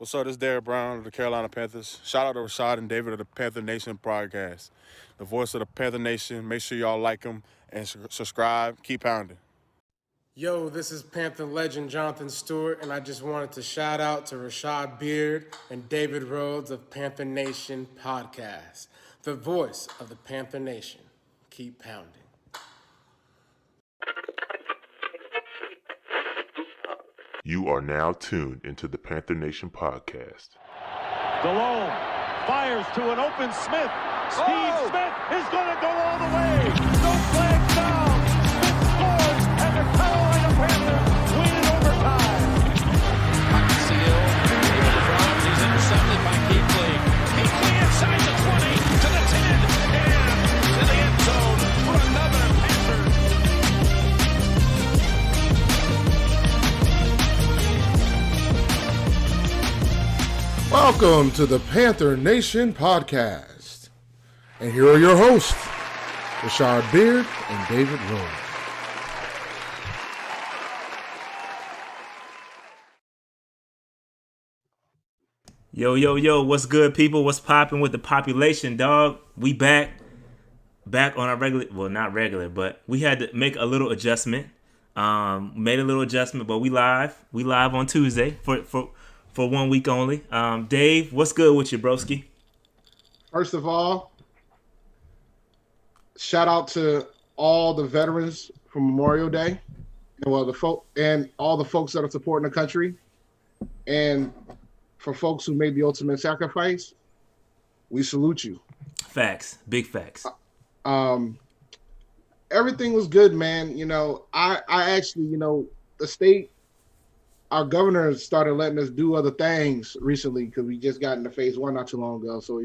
What's up? This is Derek Brown of the Carolina Panthers. Shout out to Rashad and David of the Panther Nation podcast. The voice of the Panther Nation. Make sure y'all like them and subscribe. Keep pounding. Yo, this is Panther legend Jonathan Stewart, and I just wanted to shout out to Rashad Beard and David Rhodes of Panther Nation podcast. The voice of the Panther Nation. Keep pounding. You are now tuned into the Panther Nation podcast. Delone fires to an open Smith. Steve Smith is going to go all the way. No flag down. Smith scores, and the Carolina Panthers win in overtime. Seal, he's intercepted by Keekly. Keekly inside the 20 to the 10 and to the end zone for another Panthers. Welcome to the Panther Nation podcast. And here are your hosts, Rashad Beard and David Rhodes. Yo, what's good, people? What's popping with the population, dog? We back on our regular, well, not regular, but we had to make a little adjustment. Made a little adjustment, but we live on Tuesday for 1 week only. Dave, what's good with you, broski? First of all, shout out to all the veterans from Memorial Day, and all the folks that are supporting the country, and for folks who made the ultimate sacrifice. We salute you. Facts, big facts. Everything was good, man. I actually, the state. Our governor started letting us do other things recently because we just got into phase 1 not too long ago. So,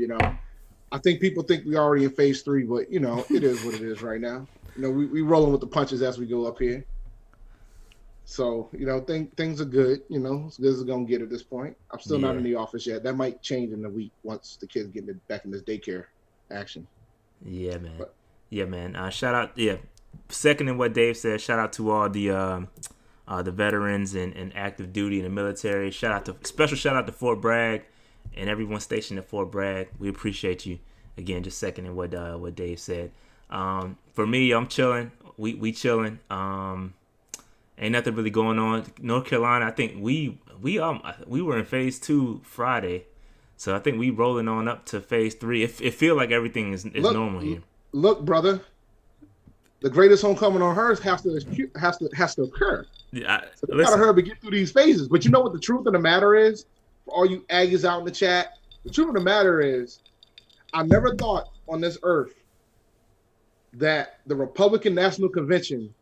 I think people think we're already in phase 3, but, it is what it is right now. We rolling with the punches as we go up here. So, things are good, as good as it's going to get at this point. I'm still not in the office yet. That might change in a week once the kids get back in this daycare action. Yeah, man. Shout out, seconding what Dave said, shout out to all the veterans and active duty in the military. Special shout out to Fort Bragg and everyone stationed at Fort Bragg. We appreciate you. Again, just seconding what Dave said. For me, I'm chilling. We chilling. Ain't nothing really going on. North Carolina, I think we were in phase 2 Friday, so I think we rolling on up to phase 3. It feel like everything is normal here. Look, brother, the greatest homecoming on earth has to occur. Yeah, so we gotta hurry to get through these phases. But you know what the truth of the matter is? For all you Aggies out in the chat, the truth of the matter is, I never thought on this earth that the Republican National Convention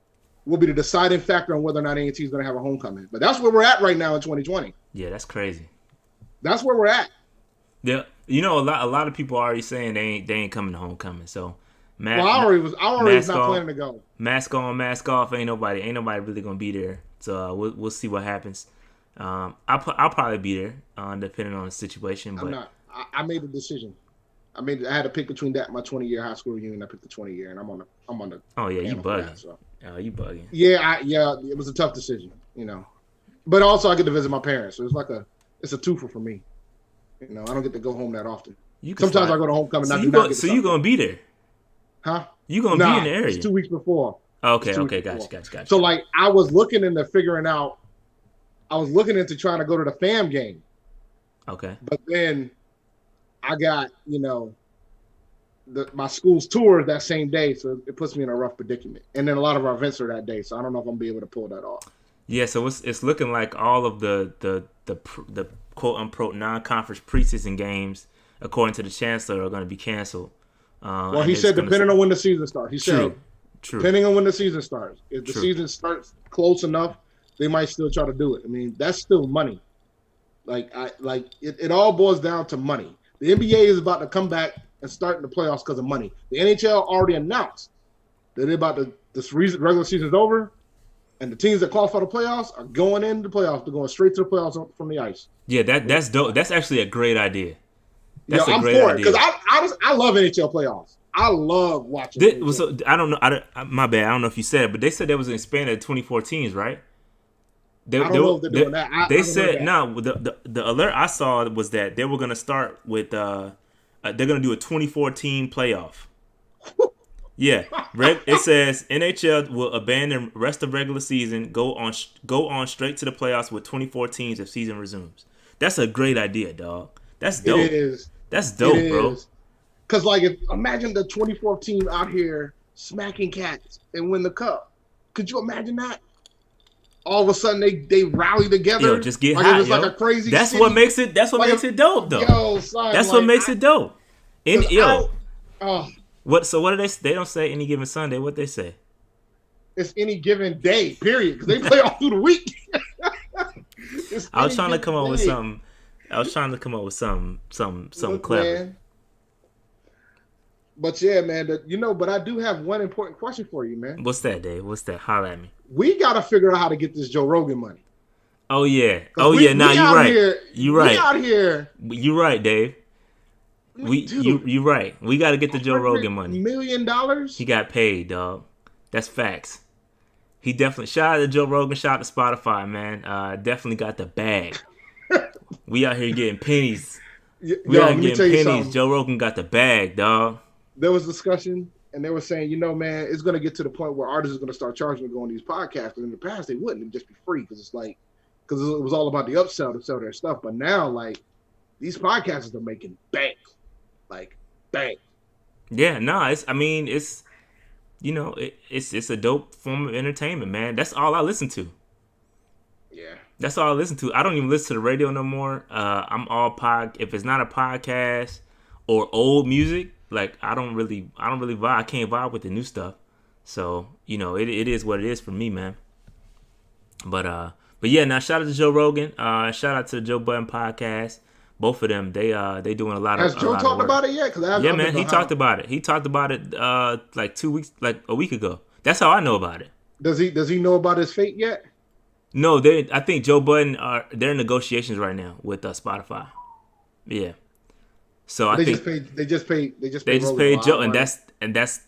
will be the deciding factor on whether or not A&T is going to have a homecoming. But that's where we're at right now in 2020. Yeah, that's crazy. That's where we're at. Yeah, a lot of people are already saying they ain't coming to homecoming. So. I already was not planning to go. Mask on, mask off. Ain't nobody really gonna be there. So we'll see what happens. I'll probably be there, depending on the situation. But I'm not. I made the decision. I had to pick between that and my 20-year high school reunion. I picked the 20-year, and I'm on the. Oh yeah, you bugging. That, so. Oh, you bugging. Yeah, it was a tough decision, But also, I get to visit my parents, so it's a twofer for me. I don't get to go home that often. Sometimes I go to homecoming. So you gonna be there? Huh? You gonna be in the area? It's 2 weeks before. Okay, gotcha. So I was looking into trying to go to the FAM game. Okay. But then I got, my school's tour that same day, so it puts me in a rough predicament. And then a lot of our events are that day, so I don't know if I'm gonna be able to pull that off. Yeah, so it's looking like all of the quote unquote non-conference preseason games, according to the chancellor, are going to be canceled. Well, he said depending on when the season starts. He said true. Depending on when the season starts. If the season starts close enough, they might still try to do it. I mean, that's still money. It all boils down to money. The NBA is about to come back and start the playoffs because of money. The NHL already announced that this regular season's over, and the teams that qualify the playoffs are going into the playoffs. They're going straight to the playoffs from the ice. Yeah, that's dope. That's actually a great idea. That's I'm great for idea. it because I love NHL playoffs. I love watching. So I don't know. My bad. I don't know if you said it, but they said there was an expanded 24 teams, right? I don't know if they're doing that. I They haven't heard said that. no. The alert I saw was that they were gonna start with they're gonna do a 2014 playoff. Yeah, it says NHL will abandon rest of regular season, go on straight to the playoffs with 24 teams if season resumes. That's a great idea, dog. That's dope. It is. That's dope, bro. Because like, imagine the 24 team out here smacking cats and win the cup. Could you imagine that? All of a sudden they rally together. Yo, just get like hot, it was yo. like a crazy. That's city. what makes it. That's what Like makes it dope, though. Yo, son, that's like, what makes it dope. Oh, What? So what do they? They don't say any given Sunday. What they say? it's any given day. Period. Because they play all through the week. I was trying to come up with something. Something clever. Man. But yeah, man. But I do have one important question for you, man. What's that, Dave? What's that? Holla at me. We got to figure out how to get this Joe Rogan money. Oh yeah. We Nah, you're right. You're right. We out here. You're right, Dave. You're right. We got to get the Joe Rogan money. $100 million? He got paid, dog. That's facts. He definitely. Shout out to Joe Rogan. Shout out to Spotify, man. Definitely got the bag. We out here getting pennies. We out here getting pennies. Joe Rogan got the bag, dog. There was discussion, and they were saying, man, it's going to get to the point where artists are going to start charging to go on these podcasts. But in the past, they wouldn't. It'd just be free because it was all about the upsell to sell their stuff. But now, like, these podcasters are making bank. Like, bank. Yeah, no, it's a dope form of entertainment, man. That's all I listen to. Yeah. That's all I listen to. I don't even listen to the radio no more. I'm all if it's not a podcast or old music, like I don't really vibe. I can't vibe with the new stuff. So, it is what it is for me, man. But yeah, now shout out to Joe Rogan. Shout out to the Joe Budden podcast. Both of them, they doing a lot of. Has Joe talked about it yet? Yeah, man, he talked about it. He talked about it like 2 weeks, like a week ago. That's how I know about it. Does he know about his fate yet? No, I think Joe Budden they're in negotiations right now with Spotify. Yeah. So they just paid Joe, and that's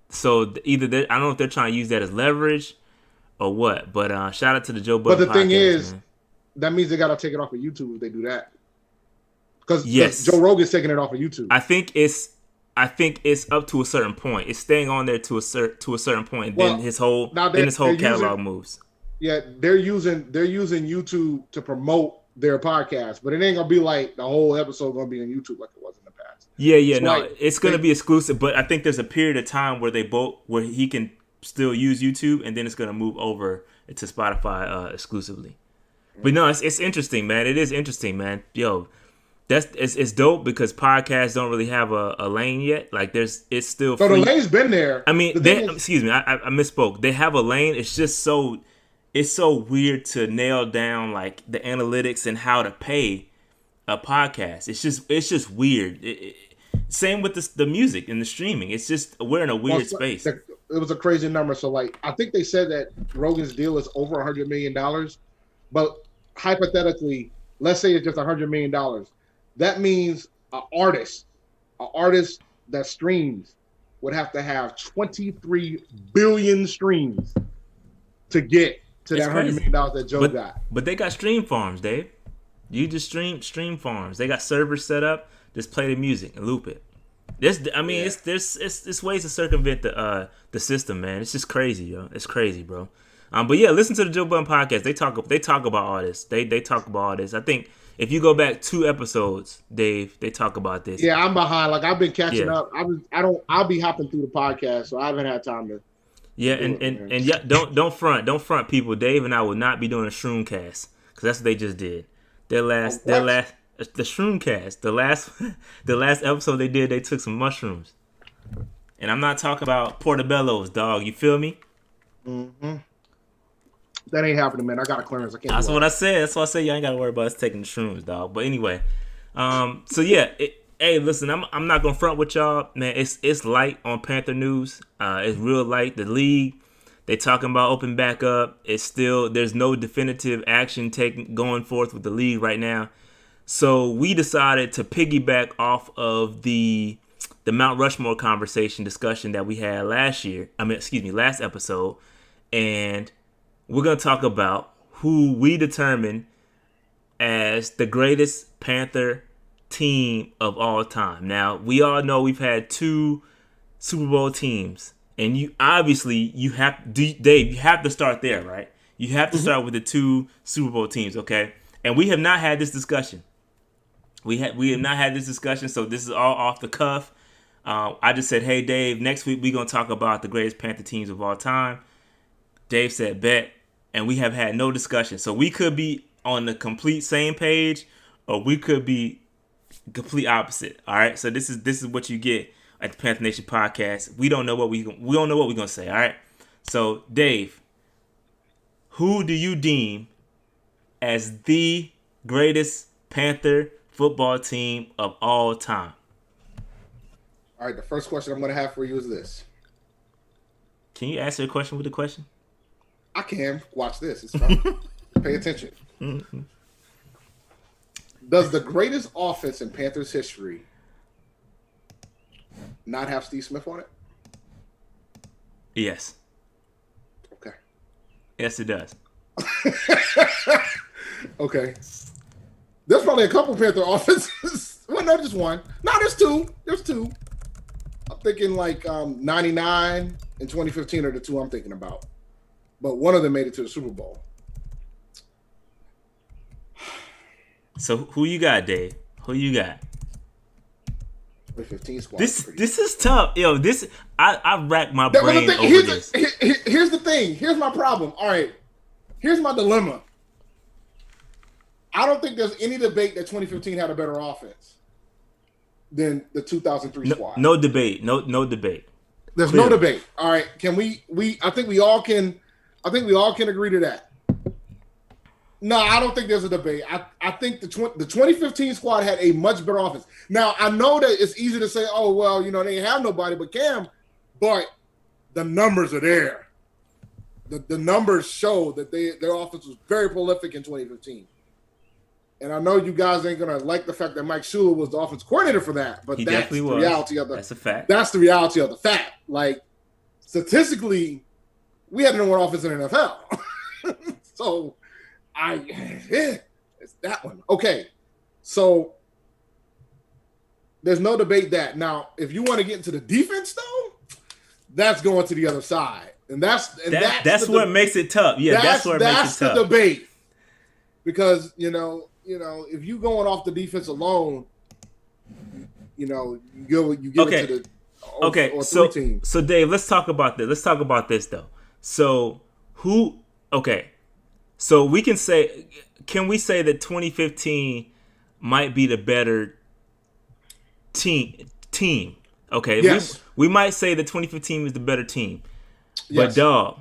so either I don't know if they're trying to use that as leverage or what. But shout out to the Joe Budden. But the thing is, man. That means they gotta take it off of YouTube if they do that. Because yes, Joe Rogan's taking it off of YouTube. I think it's up to a certain point. It's staying on there to a certain point, and then his whole catalog moves. Yeah, they're using YouTube to promote their podcast, but it ain't gonna be like the whole episode gonna be on YouTube like it was in the past. It's gonna be exclusive, but I think there's a period of time where where he can still use YouTube, and then it's gonna move over to Spotify exclusively. But no, it's interesting, man. It is interesting, man. Yo, it's dope because podcasts don't really have a lane yet. Like it's still free. So the lane's been there. I mean, excuse me, I misspoke. They have a lane. It's just it's so weird to nail down like the analytics and how to pay a podcast. It's just weird. Same with the music and the streaming. It's just we're in a weird space. It was a crazy number. So like I think they said that Rogan's deal is over $100 million, but hypothetically, let's say it's just $100 million. That means an artist that streams would have to have 23 billion streams to get to that $100 million that Joe got. But they got stream farms, Dave. You just stream farms. They got servers set up. Just play the music and loop it. It's ways to circumvent the system, man. It's just crazy, yo. It's crazy, bro. But yeah, listen to the Joe Budden podcast. They talk about all this. They talk about all this. I think if you go back 2 episodes, Dave, they talk about this. Yeah, I'm behind. Like I've been catching up. I'll be hopping through the podcast, so I haven't had time to. Yeah, and yeah, don't front people. Dave and I will not be doing a Shroom cast because that's what they just did. The Shroom cast. The last episode they did, they took some mushrooms, and I'm not talking about portobellos, dog. You feel me? Mm-hmm. That ain't happening, man. I got a clearance. I can't. That's what I said. That's why I said y'all ain't got to worry about us taking the shrooms, dog. But anyway, so yeah. Hey, listen, I'm not gonna front with y'all, man. It's light on Panther news. It's real light. The league, they talking about open back up. It's still there's no definitive action going forth with the league right now. So we decided to piggyback off of the Mount Rushmore discussion that we had last episode, and we're gonna talk about who we determine as the greatest Panther team of all time. Now, we all know we've had 2 Super Bowl teams, and you have Dave, you have to start there, right? You have to start with the 2 Super Bowl teams, okay? And we have not had this discussion. We have not had this discussion, so this is all off the cuff. I just said, hey, Dave, next week we're going to talk about the greatest Panther teams of all time. Dave said, bet, and we have had no discussion. So we could be on the complete same page, or we could be complete opposite. All right, so this is what you get at the Panther Nation podcast. We don't know what we're gonna say. All right, so Dave, who do you deem as the greatest Panther football team of all time? All right, the first question I'm going to have for you is this. Can you answer a question with a question? I can. Watch this. It's fine. Pay attention. Mm-hmm. Does the greatest offense in Panthers history not have Steve Smith on it? Yes. Okay. Yes, it does. Okay. There's probably a couple Panther offenses. Well, no, just one. No, there's 2. There's 2. I'm thinking like 99 and 2015 are the 2 I'm thinking about. But one of them made it to the Super Bowl. So who you got, Dave? Who you got? 2015 squad. This is tough, yo. I rack my brain over this. Here's the thing. Here's my problem. All right. Here's my dilemma. I don't think there's any debate that 2015 had a better offense than the 2003 squad. No debate. No debate. There's no debate. All right. Can we I think we all can agree to that. No, I don't think there's a debate. I think the 2015 squad had a much better offense. Now, I know that it's easy to say, oh, well, they didn't have nobody but Cam, but the numbers are there. The numbers show that their offense was very prolific in 2015. And I know you guys ain't going to like the fact that Mike Shula was the offense coordinator for that, but that's the reality of That's a fact. That's the reality of the fact. Like, statistically, we had the number 1 offense in the NFL. So, it's that one. Okay, so there's no debate that. Now, if you want to get into the defense, though, that's going to the other side, and that's what makes it tough. Yeah, that's what makes it tough. That's the debate, because if you going off the defense alone, you give it to the team. So Dave, let's talk about this. Let's talk about this though. So who? Okay. So can we say that 2015 might be the better team? Okay. Yes. We might say that 2015 is the better team. Yes. But dog,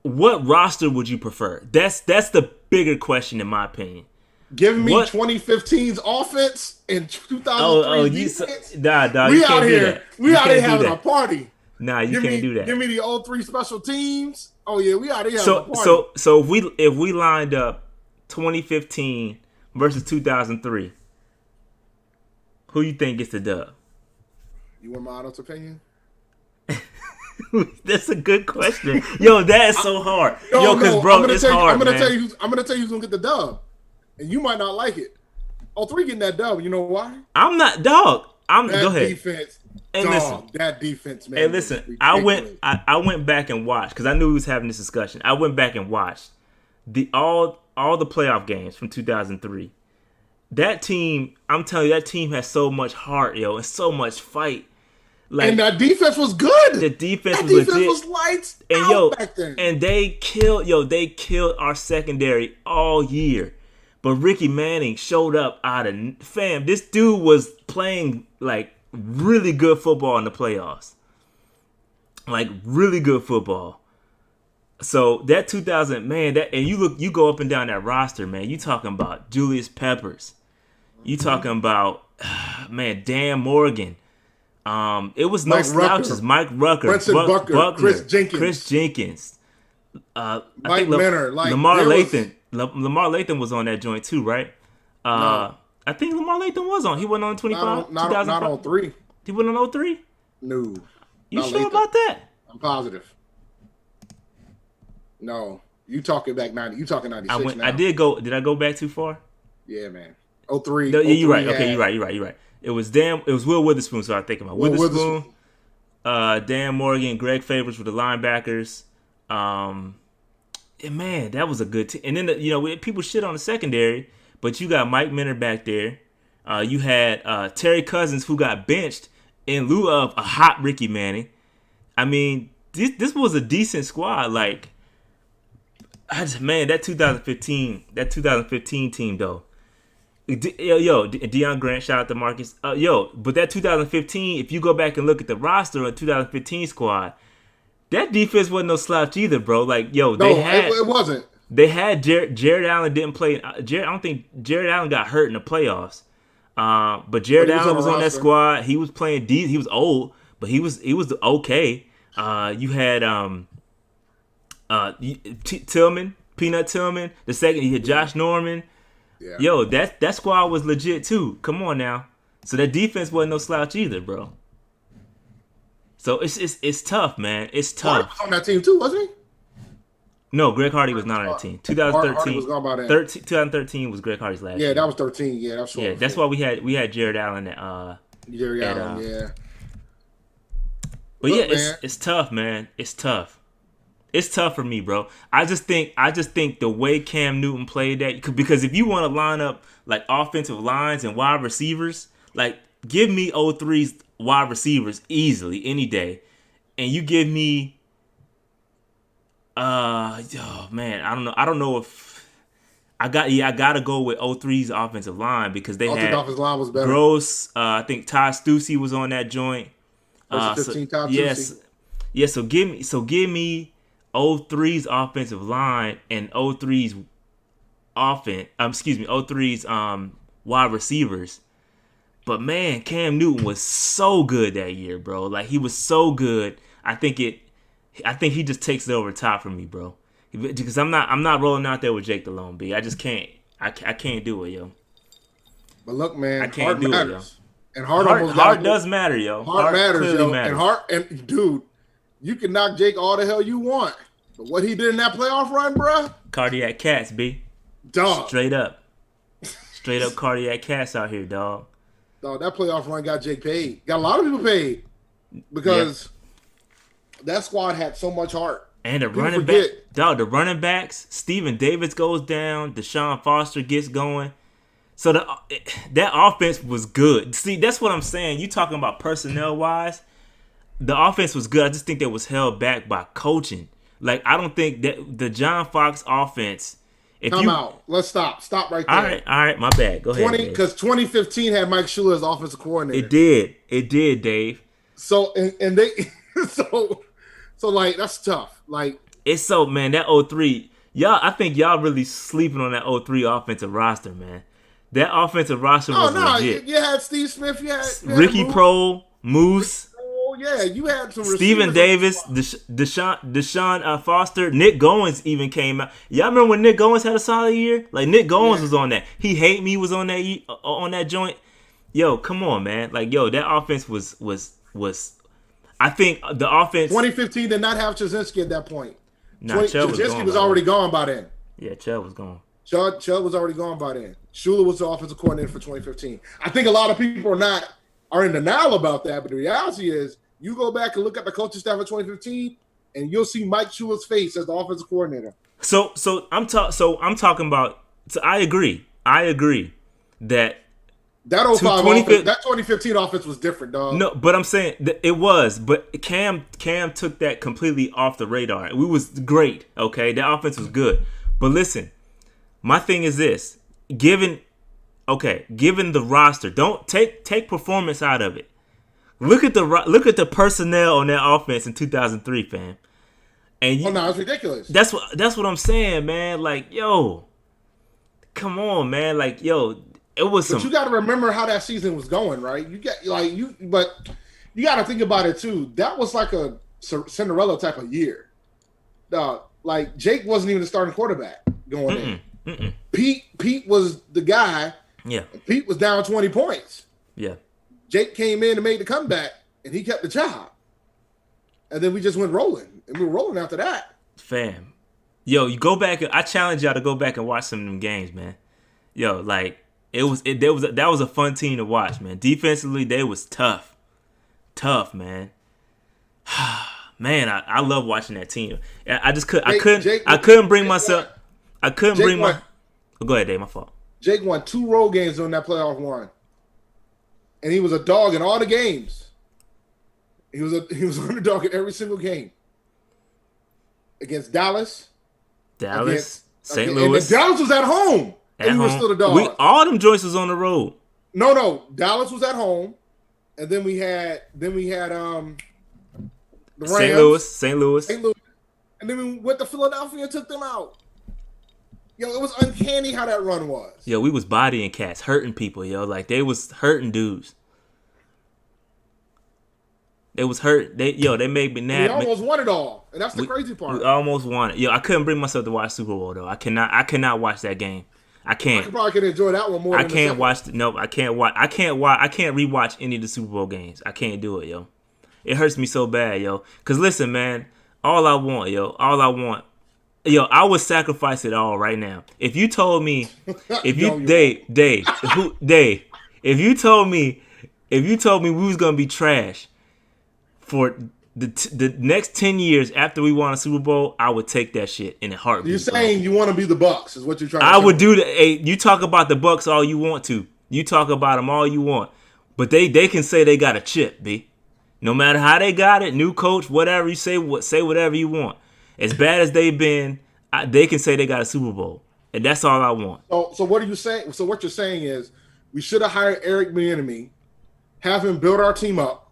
what roster would you prefer? That's the bigger question in my opinion. Give me 2015's offense and 2003 defense. Nah, we you out can't here. do that. We out here having a party. Nah, you can't do that. Give me the 03 special teams. Oh yeah, we out here having a party. So if we lined up 2015 versus 2003, who you think gets the dub? You want my honest opinion? That's a good question. Yo, that is so hard. It's hard. I'm gonna tell you who's gonna get the dub, and you might not like it. 03 getting that dub. You know why? I'm not dog. Go ahead. Defense. And listen, that defense, man. Hey, listen. I went back and watched because I knew we was having this discussion. I went back and watched all the playoff games from 2003. That team, I'm telling you, that team has so much heart, yo, and so much fight. Like, and that defense was good. The defense was legit. Was lights and out back then. And they killed our secondary all year. But Ricky Manning showed up fam. This dude was playing like really good football in the playoffs. Like really good football. So that 2000, man, and you go up and down that roster, man. You talking about Julius Peppers. You talking about Dan Morgan. It was no slouches. Mike Rucker, Buckner, Chris Jenkins, Mike Menor, Lamar Lathan. Lamar Lathan was on that joint too, right? No. I think Lamar Lathan was on. He wasn't on 25. Not on 03. He wasn't on 03? No. You sure about that? I'm positive. No. You talking back 90? You talking 96 now? I did go. Did I go back too far? Yeah, man. 03. No, yeah, you're right. Yeah. Okay, you're right. It was Will Witherspoon. So I think about Will Witherspoon. Dan Morgan, Greg Favors were the linebackers. Yeah, man, that was a good team. And then people shit on the secondary, but you got Mike Minter back there. You had Terry Cousins, who got benched in lieu of a hot Ricky Manning. I mean, this was a decent squad. Like, that 2015 team though. Deion Grant, shout out to Marcus. But that 2015, if you go back and look at the roster of 2015 squad, that defense wasn't no slouch either, bro. Like, it wasn't. They had Jared Allen didn't play. I don't think Jared Allen got hurt in the playoffs. But Jared Allen was on that squad. He was playing D. He was old, but he was okay. You had Tillman, Peanut Tillman. The second, you had Josh Norman. Yeah. That squad was legit too. Come on now. So that defense wasn't no slouch either, bro. So it's tough, man. It's tough. Hardy was on that team too, wasn't he? No, Greg Hardy was not on that team. 2013. Hardy was gone by then. 2013 was Greg Hardy's last year. Yeah, that was 13. Yeah, that's right. Yeah, that's why we had Jared Allen at Jared Allen, yeah. But look, it's tough, man. It's tough. It's tough for me, bro. I just think the way Cam Newton played that, because if you want to line up like offensive lines and wide receivers, like give me 03's wide receivers easily any day, and you give me, I don't know if I gotta go with 03's offensive line because they had offensive line was better. Gross. I think Todd Stussy was on that joint. 15 Todd Stussy. Yes. So give me 03's offensive line and 03's 03's wide receivers. But man, Cam Newton was so good that year, bro. Like he was so good. I think he just takes it over top for me, bro. Because I'm not rolling out there with Jake Delhomme, B. I just can't. I can't do it, yo. But look, man, I can't do it, yo. And heart does matter, yo. Heart matters, yo. Matters. And dude, you can knock Jake all the hell you want, but what he did in that playoff run, bruh? Cardiac cats, B. Dog. Straight up cardiac cats out here, dog. Dog, that playoff run got Jake paid. Got a lot of people paid because that squad had so much heart. And the running back, dog. The running backs, Steven Davis goes down. Deshaun Foster gets going. So that offense was good. See, that's what I'm saying. You talking about personnel wise, the offense was good. I just think that was held back by coaching. Like I don't think that the John Fox offense. Come out. Let's stop. Stop right there. All right. My bad. Go ahead. Because 2015 had Mike Shula as offensive coordinator. It did, Dave. So and they so like that's tough. Like it's so man that 03. I think y'all really sleeping on that 03 offensive roster, man. That offensive roster was legit. You had Steve Smith. You had Ricky Prohl, Moose. Oh yeah, you had some. Steven Davis, Deshaun Foster, Nick Goins even came out. Y'all remember when Nick Goins had a solid year? Like Nick Goins was on that. He Hate Me was on that joint. Yo, come on, man. Like that offense was. I think the offense. 2015 did not have Chazinski at that point. Chazinski was already gone by then. Yeah, Chubb was gone. Chubb was already gone by then. Shula was the offensive coordinator for 2015. I think a lot of people are in denial about that, but the reality is you go back and look at the coaching staff of 2015 and you'll see Mike Shula's face as the offensive coordinator. So I'm talking about. So I agree that 2015 offense was different, dog. No, but I'm saying that it was, but Cam took that completely off the radar. We was great, okay? That offense was good. But listen, my thing is this: given the roster, don't take performance out of it. Look at the personnel on that offense in 2003, fam. And it's ridiculous. That's what I'm saying, man. Like, yo, come on, man. Like, yo, it was. But you got to remember how that season was going, right? But you got to think about it too. That was like a Cinderella type of year. Like Jake wasn't even the starting quarterback going in. Pete was the guy. Yeah. Pete was down 20 points. Yeah. Jake came in and made the comeback, and he kept the job. And then we just went rolling, and we were rolling after that. Fam, Yo, you go back. I challenge y'all to go back and watch some of them games, man. Yo, like that was a fun team to watch, man. Defensively, they was tough, man. Man, I love watching that team. I couldn't bring myself. I couldn't bring my. Go ahead, Dave. My fault. Jake won 2 road games during that playoff run, and he was a dog in all the games. He was underdog in every single game against Dallas, St. Louis. And Dallas was at home, and he was still the dog. All them joints was on the road. No, Dallas was at home, and then we had the Rams, St. Louis, and then we went to Philadelphia and took them out. Yo, it was uncanny how that run was. Yo, we was bodying cats, hurting people, yo. Like, they was hurting dudes. They was hurt. They made me mad. We almost won it all, and that's the crazy part. We almost won it. Yo, I couldn't bring myself to watch Super Bowl though. I cannot watch that game. I can't. I probably could enjoy that one more. I can't watch. Nope, I can't watch. I can't rewatch any of the Super Bowl games. I can't do it, yo. It hurts me so bad, yo. Cause listen, man, all I want, yo, I would sacrifice it all right now. If you told me, Dave, if you told me we was gonna be trash for the next 10 years after we won a Super Bowl, I would take that shit in a heartbeat. You're saying you want to be the Bucks, is what you're trying to say. I would do that. Hey, you talk about the Bucks all you want to. You talk about them all you want, but they can say they got a chip, B. No matter how they got it, new coach, whatever you say whatever you want. As bad as they've been, they can say they got a Super Bowl, and that's all I want. So what are you saying? So what you're saying is we should have hired Eric Bieniemy, have him build our team up,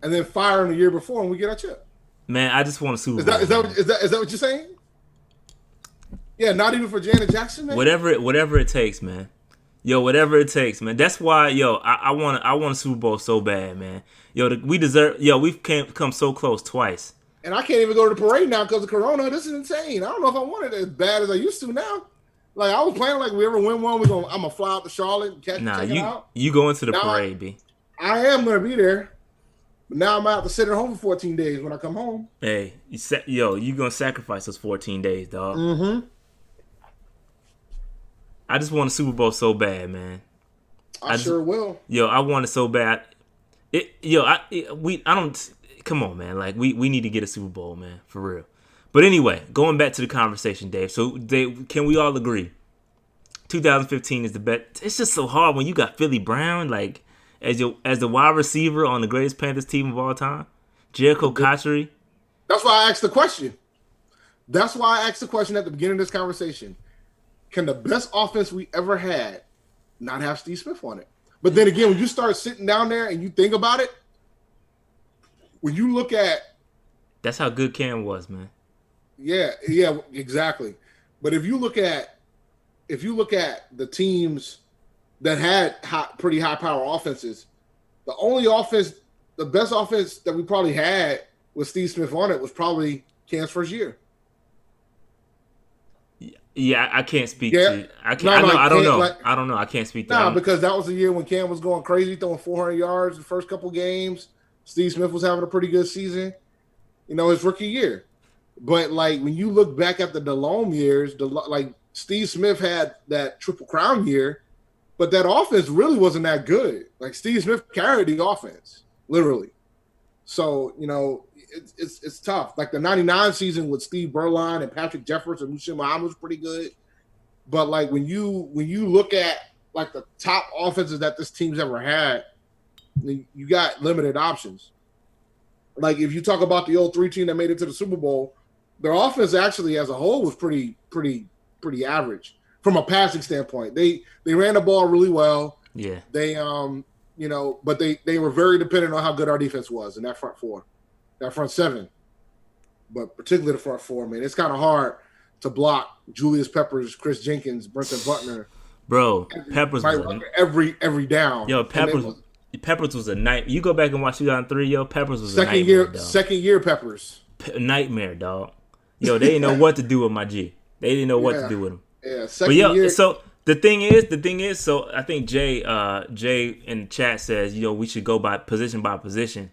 and then fire him the year before, and we get our chip. Man, I just want a Super Bowl. Is that what you're saying? Yeah, not even for Janet Jackson, man. Whatever it takes, man. Yo, whatever it takes, man. That's why, yo, I want a Super Bowl so bad, man. Yo, we've come so close twice. And I can't even go to the parade now because of Corona. This is insane. I don't know if I want it as bad as I used to now. Like, I was planning, like, we ever win one, I'm going to fly out to Charlotte and check it out. You going to the parade, B. I am going to be there. But now I'm going to have to sit at home for 14 days when I come home. Hey, you going to sacrifice those 14 days, dog. Mm-hmm. I just want a Super Bowl so bad, man. I sure will. Yo, I want it so bad. Come on, man. Like, we need to get a Super Bowl, man, for real. But anyway, going back to the conversation, Dave. So, Dave, can we all agree 2015 is the best? It's just so hard when you got Philly Brown, like, as the wide receiver on the greatest Panthers team of all time, Jericho Cotchery. That's why I asked the question. That's why I asked the question at the beginning of this conversation. Can the best offense we ever had not have Steve Smith on it? But then again, when you start sitting down there and you think about it, when you look at... That's how good Cam was, man. Yeah, exactly. But if you look at the teams that had pretty high-power offenses, the best offense that we probably had with Steve Smith on it was probably Cam's first year. Yeah, I can't speak to. I don't know. I can't speak to. Nah, because that was the year when Cam was going crazy, throwing 400 yards the first couple games. Steve Smith was having a pretty good season, his rookie year. But like when you look back at the DeLome years, like Steve Smith had that Triple Crown year, but that offense really wasn't that good. Like Steve Smith carried the offense, literally. So it's tough. Like the '99 season with Steve Berline and Patrick Jefferson and Lucien Muhammad was pretty good. But like when you look at like the top offenses that this team's ever had, you got limited options. Like if you talk about the 03 team that made it to the Super Bowl, their offense actually as a whole was pretty average from a passing standpoint. They ran the ball really well. Yeah. They but they were very dependent on how good our defense was in that front four. That front seven, but particularly the front four, man. It's kind of hard to block Julius Peppers, Chris Jenkins, Brenton Butner. Bro, Peppers was every down. Yo, Peppers was a night. You go back and watch 2003. Yo, Peppers was a nightmare. Second year Peppers. Nightmare, dog. Yo, they didn't know what to do with my G. They didn't know what to do with him. Yeah, second year. So the thing is. So I think Jay in the chat says, we should go by position.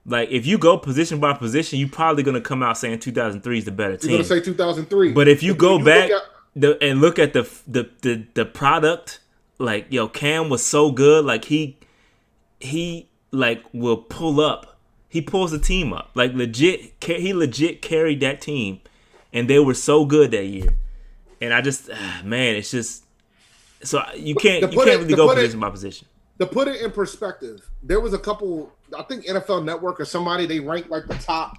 Like, if you go position by position, you're probably going to come out saying 2003 is the better team. You're going to say 2003. But if you go back and look at the product, like, yo, Cam was so good. Like, he like will pull up. He pulls the team up. Like, he legit carried that team. And they were so good that year. And I just, man, it's just, so you can't really go position by position. To put it in perspective, there was a couple, I think NFL Network or somebody, they ranked like the top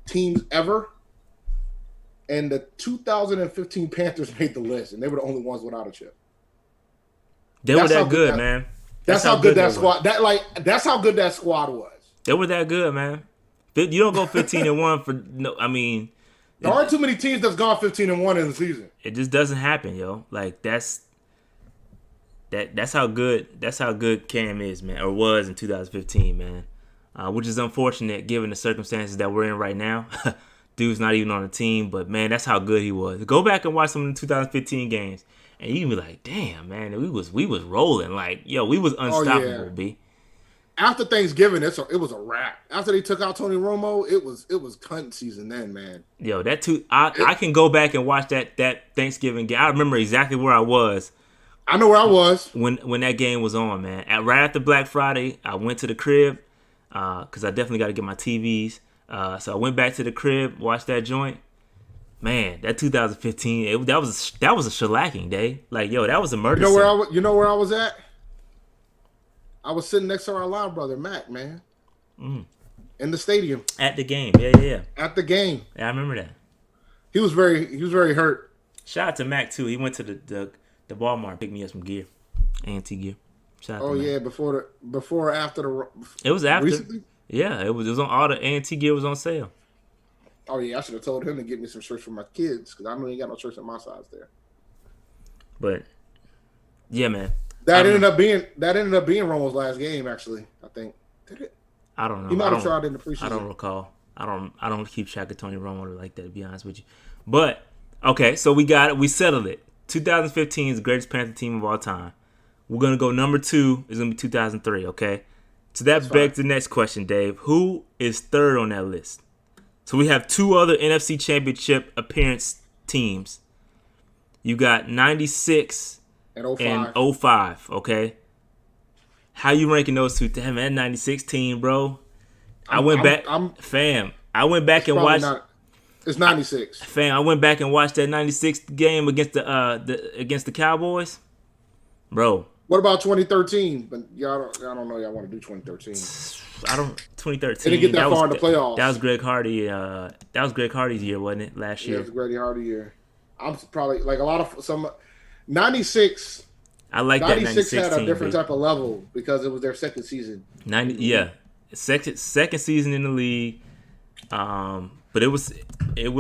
teams ever. And the 2015 Panthers made the list, and they were the only ones without a chip. They were that good, man. That's how good that squad. That's how good that squad was. They were that good, man. You don't go 15-1 for no. I mean, there aren't too many teams that's gone 15-1 in the season. It just doesn't happen, yo. Like that's how good Cam is, man, or was in 2015, man. Which is unfortunate given the circumstances that we're in right now. Dude's not even on the team, but man, that's how good he was. Go back and watch some of the 2015 games, and you can be like, damn, man, we was rolling. Like, yo, we was unstoppable, B. After Thanksgiving, it was a wrap. After they took out Tony Romo, it was cunt season then, man. Yo, I can go back and watch that Thanksgiving game. I remember exactly where I was. I know where I was when that game was on, man. Right after Black Friday, I went to the crib because I definitely got to get my TVs. So I went back to the crib, watched that joint. Man, that 2015, that was a shellacking day. Like, yo, that was a murder. You know where I was at? I was sitting next to our loud brother, Mac, man. In the stadium. At the game. Yeah. At the game. Yeah, I remember that. He was very hurt. Shout out to Mac too. He went to the Walmart and picked me up some gear. A&T gear. Shout out to Mac. Yeah, before or after the it was after. Recently? Yeah, it was on all the A&T gear was on sale. Oh yeah, I should have told him to get me some shirts for my kids because I know he ain't got no shirts at my size there. But yeah, man. That ended up being Romo's last game, actually. I think. Did it? I don't know. He might have tried in the preseason. I don't recall. I don't keep track of Tony Romo like that, to be honest with you. But okay, so we got it. We settled it. 2015 is the greatest Panther team of all time. We're gonna go number 2 is gonna be 2003. Okay. So that begs the next question, Dave. Who is third on that list? So we have 2 other NFC Championship appearance teams. You got 96 and 05, okay? How you ranking those two? Damn, man, 96 team, bro. I went back and watched. It's 96. Fam, I went back and watched that 96 game against the Cowboys, bro. What about 2013? But I don't know. Y'all want to do 2013? 2013. Didn't get that far in the playoffs. That was Greg Hardy. That was Greg Hardy's year, wasn't it? Last year. Yeah, it was Greg Hardy year. I'm probably like a lot of some 96. I like that 96 had a team, different type of level because it was their second season. Second season in the league. But it was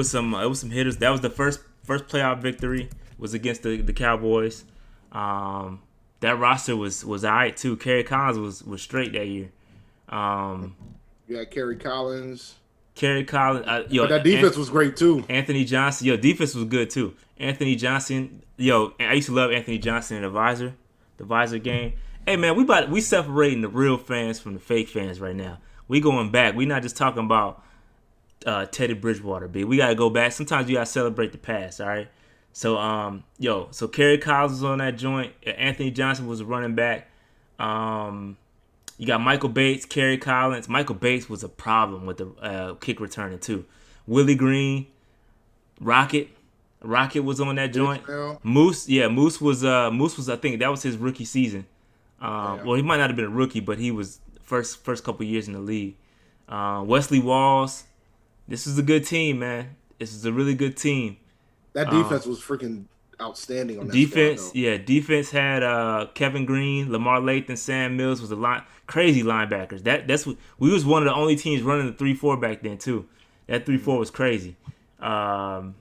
some hitters. That was the first playoff victory was against the Cowboys. That roster was alright too. Kerry Collins was straight that year. Yeah, Kerry Collins. But that defense was great too. Anthony Johnson, defense was good too. Anthony Johnson, I used to love Anthony Johnson in the visor game. Hey man, we separating the real fans from the fake fans right now. We going back. We not just talking about Teddy Bridgewater, B. We gotta go back. Sometimes you gotta celebrate the past, all right? So so Kerry Collins was on that joint. Anthony Johnson was a running back. You got Michael Bates, Kerry Collins. Michael Bates was a problem with the kick returning too. Willie Green, Rocket was on that joint. Moose was I think that was his rookie season. Well, he might not have been a rookie, but he was first couple years in the league. Wesley Walls. This is a good team, man. This is a really good team. That defense was freaking outstanding on that defense. squad, Yeah, defense had Kevin Green, Lamar Lathan, Sam Mills was crazy linebackers. That's what we was one of the only teams running the 3-4 back then too. That 3-4 was crazy. Well,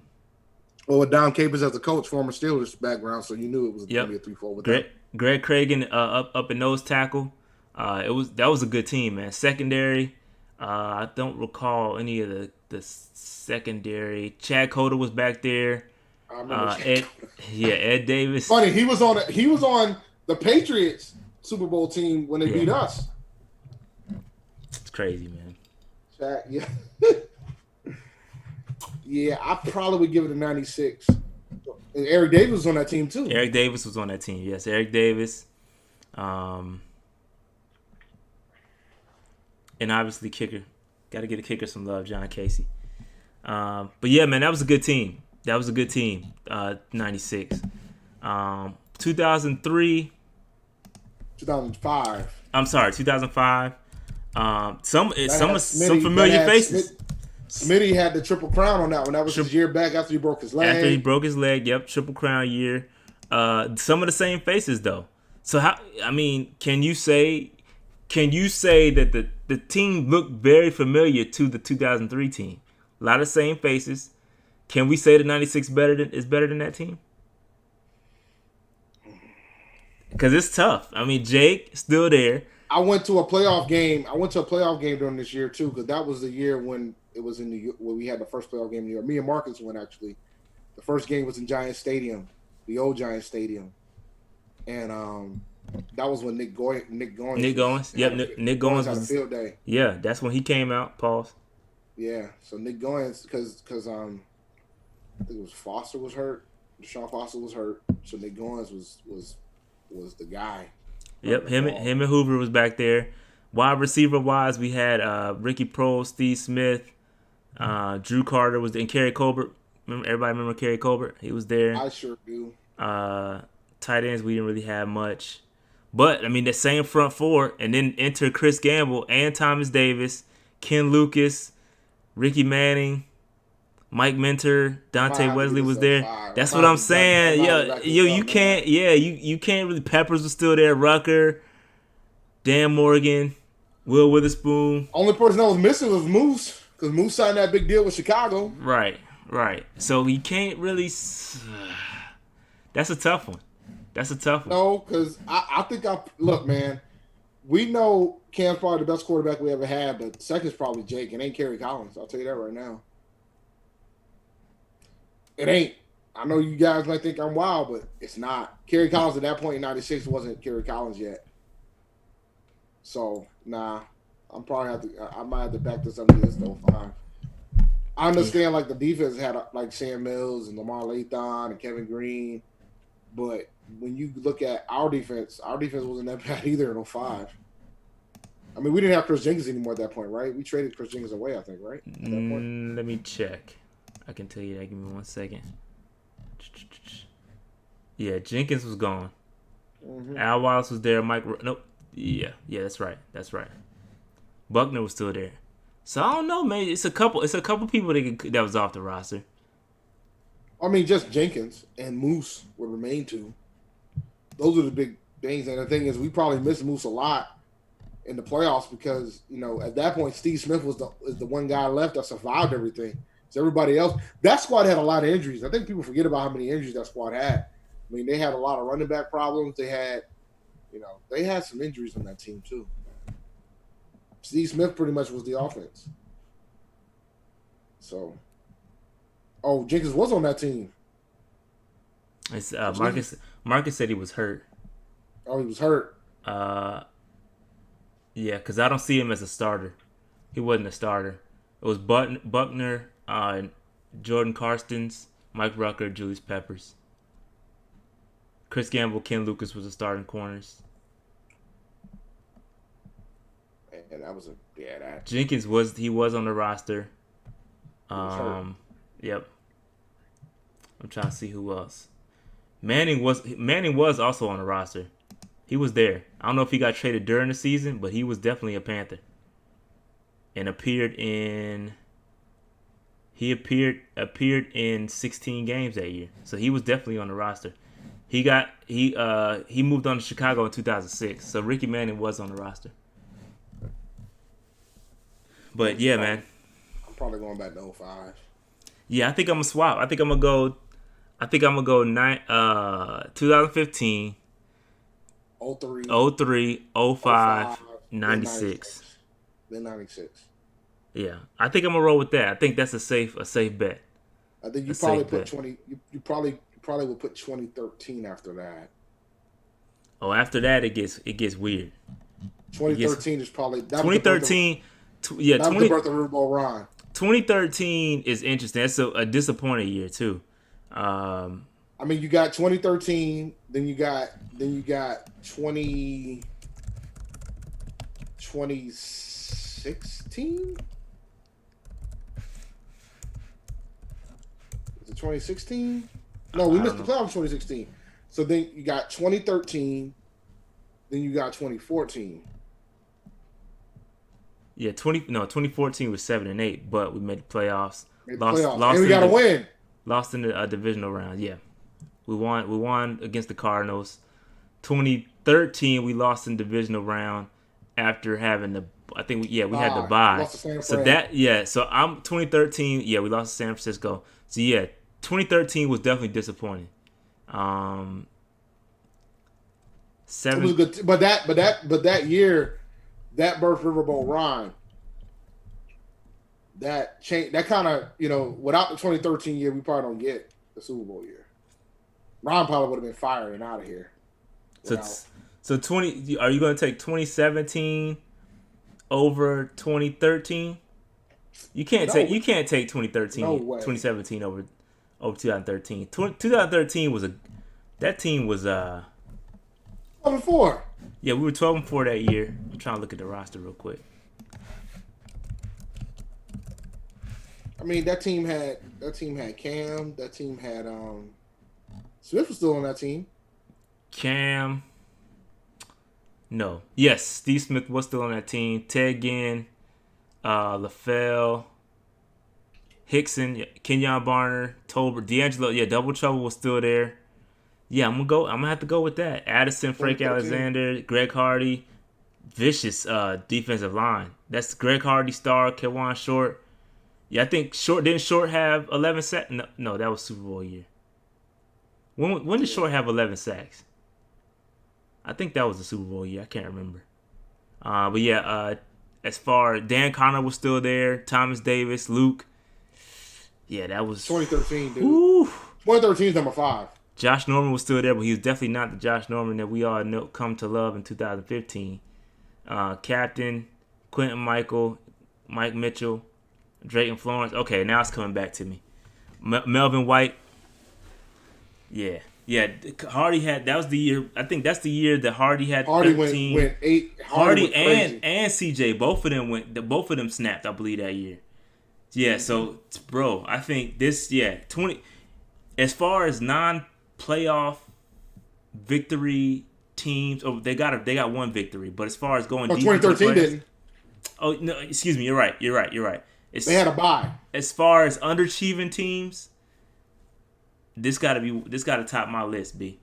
with Don Capers as a coach, former Steelers background, so you knew it was going to be a 3-4 with that. Greg Cragen up in nose tackle. That was a good team, man. Secondary, I don't recall any of the secondary. Chad Cota was back there. I remember Ed Davis. Funny, he was on the Patriots Super Bowl team when they beat us. It's crazy, man. Shaq, yeah. Yeah, I probably would give it a 96. And Eric Davis was on that team too. Eric Davis was on that team. Yes, Eric Davis. And obviously kicker. Got to get a kicker some love, John Casey. But yeah, man, that was a good team. 96. 2003. 2005. I'm sorry, 2005. Some familiar faces. Smitty had the Triple Crown on that one. That was his year back after he broke his leg. After he broke his leg, yep, Triple Crown year. Some of the same faces though. So can you say that the team looked very familiar to the 2003 team? A lot of same faces. Can we say the 96 is better than that team? Because it's tough. I mean, Jake still there. I went to a playoff game during this year too, because that was the year when it was in New York, when we had the first playoff game in New York. Me and Marcus went actually. The first game was in Giant Stadium, the old Giant Stadium, and that was when Nick Goins. Nick Goins was a field day. Yeah, that's when he came out. Pause. Yeah, so Nick Goins, because I think it was Foster was hurt. Deshaun Foster was hurt, so Nick Goins was the guy. Yep, him and Hoover was back there. Wide receiver wise, we had Ricky Prohl, Steve Smith, Drew Carter was there, and Kerry Colbert. Everybody remember Kerry Colbert? He was there. I sure do. Tight ends, we didn't really have much. But, I mean, that same front four, and then enter Chris Gamble and Thomas Davis, Ken Lucas, Ricky Manning, Mike Minter, Dante Wesley was there. That's what I'm saying. You can't really. Peppers was still there. Rucker, Dan Morgan, Will Witherspoon. Only person that was missing was Moose, because Moose signed that big deal with Chicago. Right. So he can't really. That's a tough one. No, because I think look, man. We know Cam's probably the best quarterback we ever had, but second's probably Jake. It ain't Kerry Collins. I'll tell you that right now. It ain't. I know you guys might think I'm wild, but it's not. Kerry Collins at that point in 96 wasn't Kerry Collins yet. So, nah. I might have to back this up against 05. I understand, like, the defense had, like, Sam Mills and Lamar Lathon and Kevin Green. But when you look at our defense wasn't that bad either in 05. I mean, we didn't have Chris Jenkins anymore at that point, right? We traded Chris Jenkins away, I think, right? At that point. Let me check. I can tell you that. Give me 1 second. Yeah, Jenkins was gone. Mm-hmm. Al Wallace was there. Nope. Yeah, that's right. Buckner was still there. So I don't know, man. It's a couple people that was off the roster. I mean, just Jenkins and Moose would remain two. Those are the big things. And the thing is, we probably missed Moose a lot in the playoffs because, at that point, Steve Smith was the one guy left that survived everything. So everybody else, that squad had a lot of injuries. I think people forget about how many injuries that squad had. I mean, they had a lot of running back problems. They had, they had some injuries on that team too. Steve Smith pretty much was the offense. So, Jenkins was on that team. It's Marcus said he was hurt. Oh, he was hurt. Yeah, because I don't see him as a starter. He wasn't a starter. It was Buckner, Jordan Karstens, Mike Rucker, Julius Peppers. Chris Gamble, Ken Lucas was the starting corners. And that was that. Jenkins was on the roster. Yep. I'm trying to see who else. Manning was also on the roster. He was there. I don't know if he got traded during the season, but he was definitely a Panther. And appeared in 16 games that year. So he was definitely on the roster. He moved on to Chicago in 2006. So Ricky Manning was on the roster. But yeah, man. I'm probably going back to 05. Yeah, I think I'm gonna swap. I think I'm gonna go 2015, 03, 05, 96. Then 96. Yeah, I think I'm gonna roll with that. I think that's a safe bet. I think you probably put 20. You probably would put 2013 after that. Oh, after that it gets weird. 2013 is probably 2013. That was the birth of Riverboat Ron. 2013 is interesting. That's a disappointing year too. I mean, you got 2013, then you got 2016. Is it 2016? No, we missed the playoffs in 2016. So then you got 2013, then you got 2014. Yeah, 2014 was 7-8, but we made the playoffs. Lost and we got to win. Lost in the divisional round. Yeah, we won against the Cardinals. 2013 we lost in the divisional round after having the. I think we had the bye. Lost to San So Fran. that So I'm 2013. Yeah, we lost to San Francisco. So yeah, 2013 was definitely disappointing. It was good, but that year, that birth Riverboat Ron, that change, that kind of, without the 2013 year, we probably don't get the Super Bowl year. Ron probably would have been fired and out of here. So 20. Are you going to take 2017 over 2013? You can't take 2013, No way. 2017 over 2013. 2013 was that team was 12-4. Yeah, we were 12-4 that year. I'm trying to look at the roster real quick. I mean, that team had Cam. That team had Smith was still on that team. Cam. No. Yes, Steve Smith was still on that team. Ted Ginn, LaFell, Hickson, Kenyon Barner, Tolbert, D'Angelo. Yeah, Double Trouble was still there. Yeah, I'm gonna have to go with that. Addison, Frank Alexander, Greg Hardy, vicious defensive line. That's Greg Hardy, Star, Kewan Short. Yeah, I think didn't Short have 11 sacks? No, that was Super Bowl year. When did Short have 11 sacks? I think that was the Super Bowl year. I can't remember. But yeah, as far Dan Connor was still there, Thomas Davis, Luke. Yeah, that was 2013, dude. Woo. 2013 is number 5. Josh Norman was still there, but he was definitely not the Josh Norman that we all come to love in 2015. Captain, Quentin Michael, Mike Mitchell, Drayton Florence. Okay, now it's coming back to me. Melvin White. Yeah. Hardy had. That was the year. I think that's the year that Hardy had 13. Went 8. Hardy and CJ, both of them went. Both of them snapped. I believe that year. Yeah. So, bro, I think this. Yeah, 20. As far as non-playoff victory teams, they got one victory. But as far as going deep, 2013 didn't. Oh no, excuse me. You're right. They had a bye. As far as underachieving teams, this gotta top my list, B.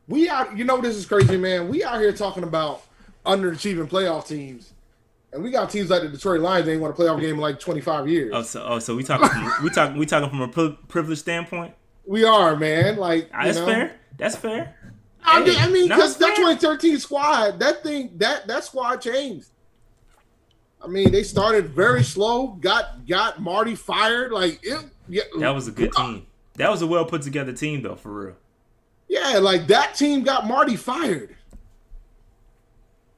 We out. This is crazy, man. We out here talking about underachieving playoff teams, and we got teams like the Detroit Lions. They ain't won a playoff game in like 25 years. So we talking from a privileged standpoint. We are, man. Like that's fair. That's fair. I mean, because that 2013 squad, that squad changed. I mean, they started very slow. Got Marty fired. That was a good team. That was a well put together team, though, for real. Yeah, that team got Marty fired.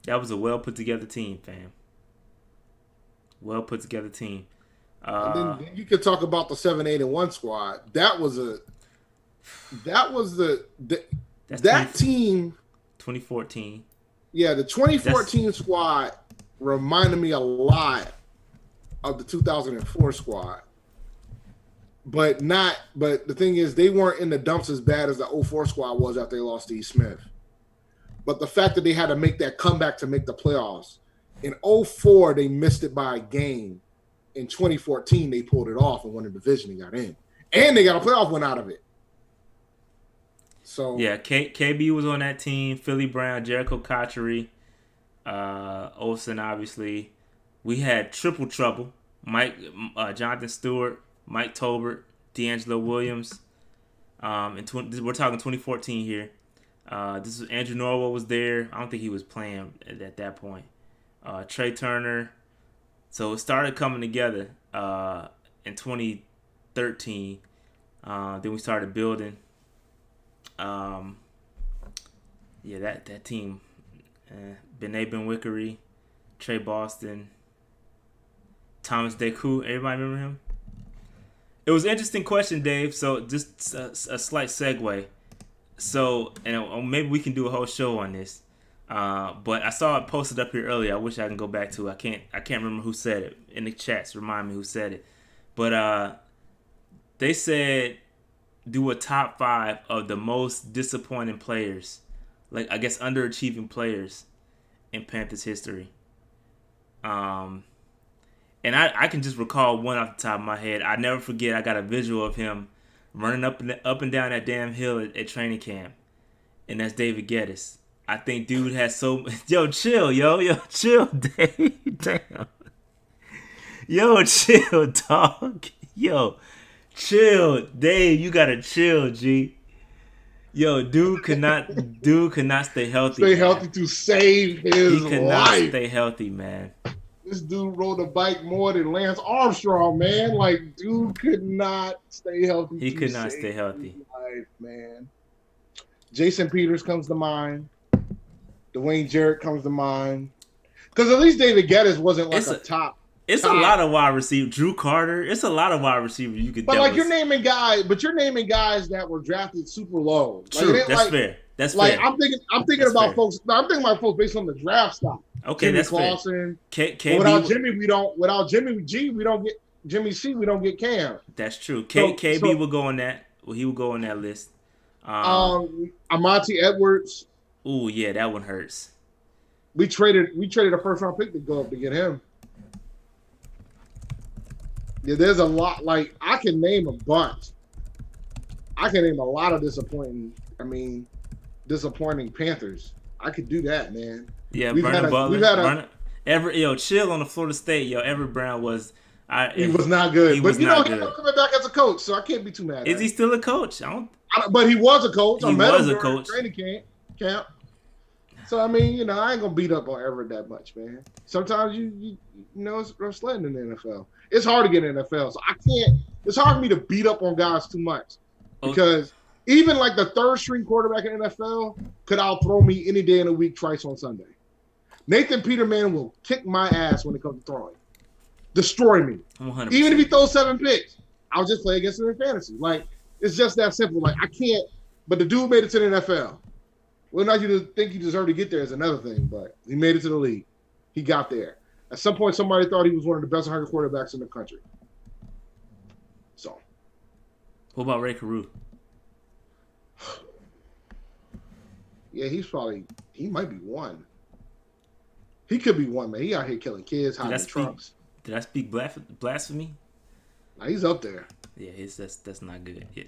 That was a well put together team, fam. Well put together team. And then you could talk about the 7-8-1 squad. That was that team. 2014. Yeah, the 2014 squad reminded me a lot of the 2004 squad. But the thing is, they weren't in the dumps as bad as the 04 squad was after they lost Steve Smith. But the fact that they had to make that comeback to make the playoffs. In 04, they missed it by a game. In 2014, they pulled it off and won the division and got in. And they got a playoff win out of it. So yeah, KB was on that team. Philly Brown, Jericho Cotchery, Olsen, obviously. We had triple trouble. Jonathan Stewart, Mike Tolbert, D'Angelo Williams. We're talking 2014 here. This is Andrew Norwell was there. I don't think he was playing at that point. Trey Turner. So it started coming together in 2013. Then we started building. That team. Bené Benwickery, Trey Boston. Thomas Deku. Everybody remember him? It was an interesting question, Dave. So just a slight segue. So, and maybe we can do a whole show on this. But I saw it posted up here earlier. I wish I can go back to it. I can't remember who said it in the chats. Remind me who said it. But they said do a top 5 of the most disappointing players, like I guess underachieving players in Panthers history. And I can just recall one off the top of my head. I never forget. I got a visual of him running up and down that damn hill at training camp, and that's David Geddes. I think dude has yo chill, yo chill, Dave, damn, yo chill, dog, yo chill, Dave, you gotta chill, G. Yo, dude could not stay healthy. Stay healthy to save his He could life. not stay healthy, man. This dude rode a bike more than Lance Armstrong, man. Like, dude could not stay healthy. He could not stay healthy. His life, man. Jason Peters comes to mind. Dwayne Jarrett comes to mind. Because at least David Geddes wasn't like a top. It's a lot of wide receivers. Drew Carter. It's a lot of wide receivers you could. But like you're naming guys that were drafted super low. True, like, that's fair. That's like, fair. I'm thinking about folks. I'm thinking about folks based on the draft stock. Okay, Jimmy that's Clausen. fair. Without Jimmy, we don't. Without Jimmy G, we don't get Jimmy C. We don't get Cam. That's true. KB will go on that. Well, he will go on that list. Amante Edwards. Ooh, yeah, that one hurts. We traded a first round pick to go up to get him. Yeah, there's a lot. Like I can name a bunch. I can name a lot of disappointing Panthers. I could do that, man. Yeah, Vernon Butler. Chill on the Florida State. Everett Brown was. He was not good. He but was not good. He's coming back as a coach, so I can't be too mad. Is he still a coach? But he was a coach. He was a coach. Training camp. So I mean, I ain't gonna beat up on Everett that much, man. Sometimes you it's sledding in the NFL. It's hard to get in the NFL, so I can't. It's hard for me to beat up on guys too much because even like the third string quarterback in the NFL could outthrow me any day in the week, twice on Sunday. Nathan Peterman will kick my ass when it comes to throwing, destroy me. 100%. Even if he throws 7 picks, I'll just play against him in fantasy. Like it's just that simple. Like I can't. But the dude made it to the NFL. Whether or not you think he deserved to get there is another thing, but he made it to the league. He got there. At some point, somebody thought he was one of the best 100 quarterbacks in the country. So. What about Ray Carew? Yeah, he might be one. He could be one, man. He out here killing kids, hiding trunks. Did I speak blasphemy? Nah, he's up there. Yeah, that's not good. Yeah.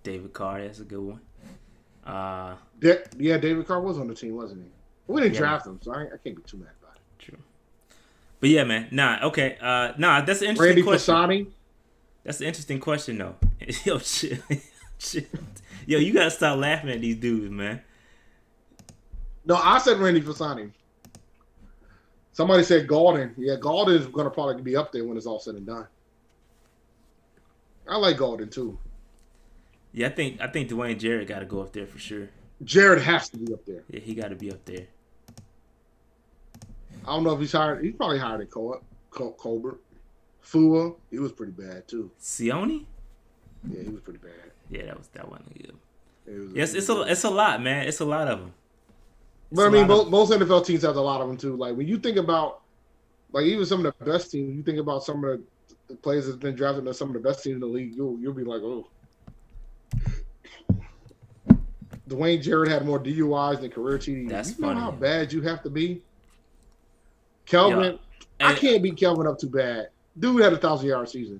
David Carr, that's a good one. David Carr was on the team, wasn't he? We didn't draft him, so I can't be too mad about it. True. But yeah, man. Okay. That's an interesting question. Fasani? That's an interesting question, though. Yo, chill. Yo, you gotta stop laughing at these dudes, man. No, I said Randy Fasani. Somebody said Golden. Yeah, Golden is gonna probably be up there when it's all said and done. I like Golden too. Yeah, I think Dwayne Jarrett got to go up there for sure. Jarrett has to be up there. Yeah, he got to be up there. I don't know if he's hired. He's probably hired at Colbert. Fua, he was pretty bad too. Sione? Yeah, he was pretty bad. Yeah, that wasn't good. Yes, it's a lot, man. It's a lot of them. But I mean, most NFL teams have a lot of them too. Like when you think about, like even some of the best teams, you think about some of the players that's been drafted as some of the best teams in the league. You'll be like, oh. Dwayne Jarrett had more DUIs than career TDs. That's you know funny. How bad you have to be? Kelvin, I can't beat Kelvin up too bad. Dude had a 1,000-yard season.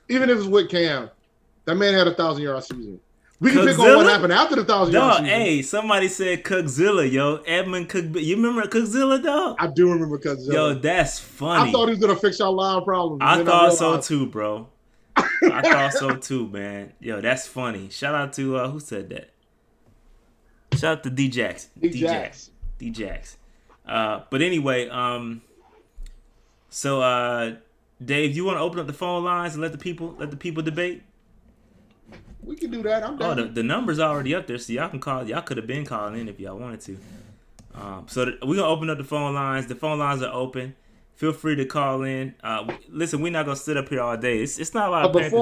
Even if it was with Cam, that man had a 1,000-yard season. We can pick on what happened after the 1,000-yard season. Hey, somebody said Cookzilla, yo. Edmund Cook. You remember Cookzilla, dog? I do remember Cookzilla. Yo, that's funny. I thought he was gonna fix our line problems. I thought so too, bro. I thought so too, man. Yo, that's funny. Shout out to who said that? Shout out to D-Jax. D-Jax. But anyway, so Dave, you want to open up the phone lines and let the people debate? We can do that. I'm down. Oh, the number's already up there, so y'all can call. Y'all could have been calling in if y'all wanted to. So we're gonna open up the phone lines. The phone lines are open. Feel free to call in. Listen, we're not gonna sit up here all day. It's not a lot of But Panthers.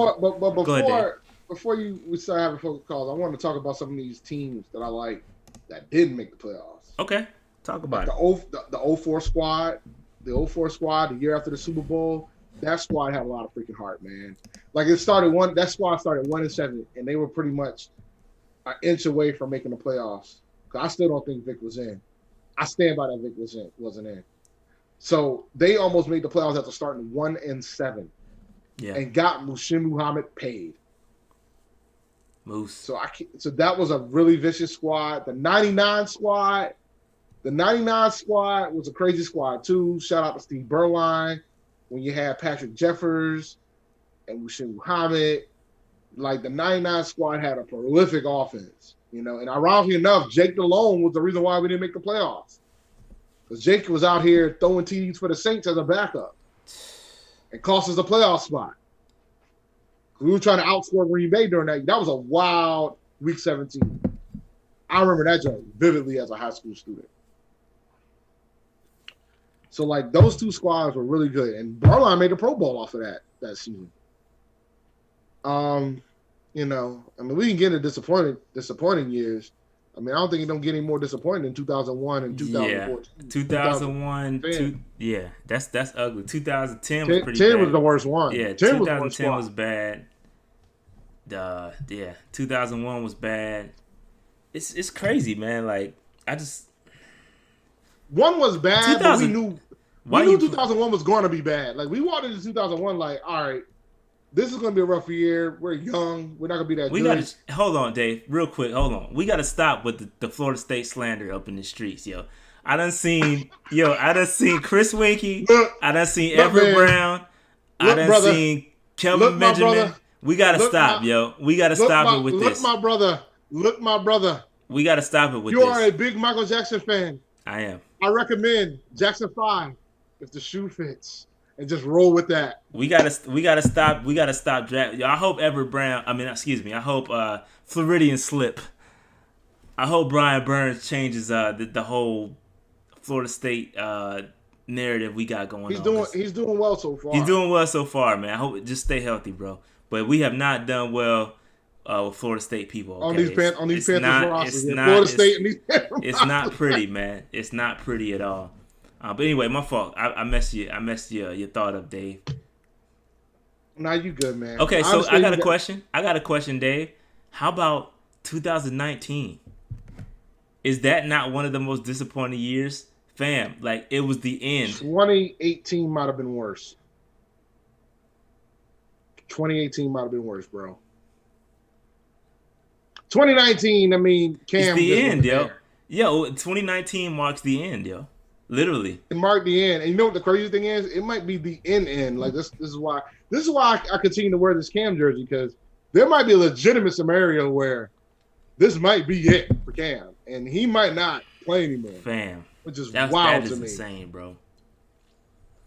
before we start having phone calls, I want to talk about some of these teams that I like that didn't make the playoffs. Okay, talk about The 04 squad, the year after the Super Bowl. That squad had a lot of freaking heart, man. Like that squad started 1-7, and they were pretty much an inch away from making the playoffs. I still don't think Vic was in. I stand by that Vic wasn't in. So they almost made the playoffs after starting 1-7. Yeah. And got Muhsin Muhammad paid. Moose. So that was a really vicious squad. The 99 squad was a crazy squad too. Shout out to Steve Berline. When you had Patrick Jeffers and Muhsin Muhammad, like the 99 squad had a prolific offense, and ironically enough, Jake Delhomme was the reason why we didn't make the playoffs. Because Jake was out here throwing TDs for the Saints as a backup. It cost us a playoff spot. We were trying to outscore Green Bay during that. That was a wild Week 17. I remember that joke vividly as a high school student. So, like, those two squads were really good. And Berline made a Pro Bowl off of that season. We can get into disappointing years. I mean, I don't think it don't get any more disappointing than 2001 and 2014. Yeah, 2001. That's ugly. 2010 was pretty 10 bad. was the worst one. Yeah, 2010 was bad. 2001 was bad. It's crazy, man. Like, one was bad, but we knew 2001 was going to be bad. Like, we walked into 2001 like, all right, this is going to be a rough year. We're young. We're not going to be that good. Hold on, Dave. Real quick. Hold on. We got to stop with the Florida State slander up in the streets, yo. I done seen Chris Winkie. I done seen Everett Brown. I done seen Kelvin Benjamin. We got to stop, yo. We got to stop it with this. Look, my brother. We got to stop it with this. You are a big Michael Jackson fan. I am. I recommend Jackson 5 if the shoe fits. And just roll with that. We gotta stop. I hope Everett Brown. I hope Floridian slip. I hope Brian Burns changes the whole Florida State narrative we got going on. He's doing well so far. He's doing well so far, man. I hope just stay healthy, bro. But we have not done well with Florida State people. Okay? On these Panthers rosters. Florida State and these Panthers. It's not pretty, man. It's not pretty at all. But anyway, my fault. I messed your thought up, Dave. Nah, you good, man. Okay, so I got a question. Dave. How about 2019? Is that not one of the most disappointing years? Fam, like, it was the end. 2018 might have been worse. 2018 might have been worse, bro. 2019, I mean, Cam. It's the end, yo. Yo, 2019 marks the end, yo. Literally, it marked the end. And you know what the crazy thing is? It might be the end. Like this is why I continue to wear this Cam jersey, because there might be a legitimate scenario where this might be it for Cam, and he might not play anymore. Fam, which is wild to me. Insane, bro.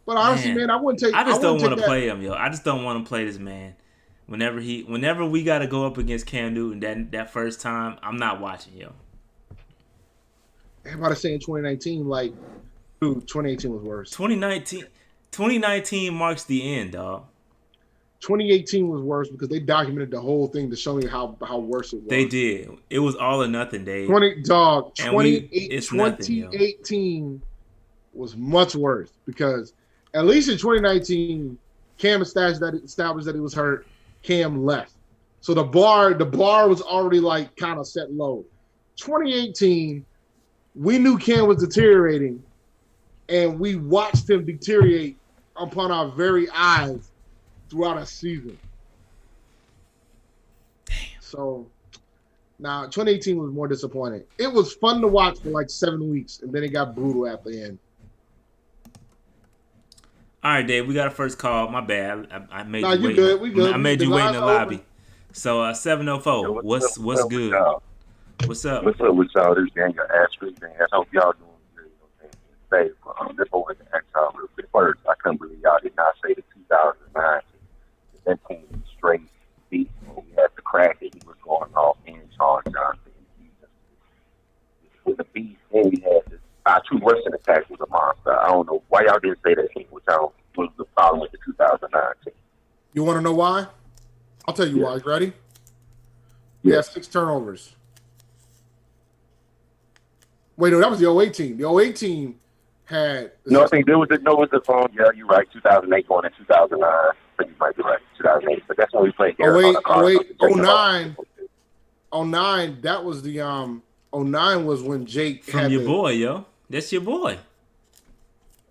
But honestly, man, I wouldn't take. I just don't want to play him, yo. I just don't want to play this man. Whenever we got to go up against Cam Newton that first time, I'm not watching, yo. Everybody saying 2019, like. Dude, 2018 was worse. 2019 marks the end, dog. 2018 was worse because they documented the whole thing to show me how worse it was. They did. It was all or nothing, Dave. 2018 was much worse because at least in 2019, Cam established that he was hurt. Cam left. So the bar was already like kind of set low. 2018, we knew Cam was deteriorating. And we watched him deteriorate upon our very eyes throughout a season. Damn. So, now 2018 was more disappointing. It was fun to watch for like 7 weeks, and then it got brutal at the end. All right, Dave, we got a first call. My bad. I made you wait. Good. We good. I made you wait in the lobby. So, 704, what's good? What's up? What's up with y'all? This gang of Ash Street fans. I hope y'all doing good. Say, this whole to ask y'all real quick. First, I couldn't believe y'all did not say the 2009. That team was straight beat. We had the crack that he was going off in Charles Johnson. With the beast, and we had our two Western attacks was a monster. I don't know why y'all y'all did say that, which was the problem with the 2009 team. You want to know why? I'll tell you why. You ready? We had 6 turnovers. Wait, no, that was the 08 team. The 08 team had... No, I think there was the phone. Yeah, you're right. 2008 going to 2009. I think you might be right. 2008. But that's when we played Arizona. 09, that was the... 09 was when Jake From had your boy, yo. That's your boy.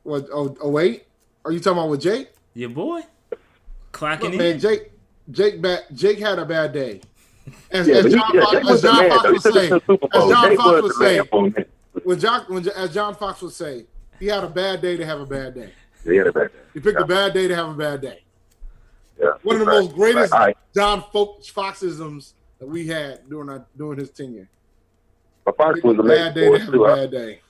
What, 08? Are you talking about with Jake? Your boy. Clocking in. Man, Jake had a bad day. As John Fox would say, he had a bad day to have a bad day. He had a bad day. He picked a bad day to have a bad day. Yeah, one of the most greatest John Foxisms that we had during his tenure. But Fox was a bad day to have a bad day.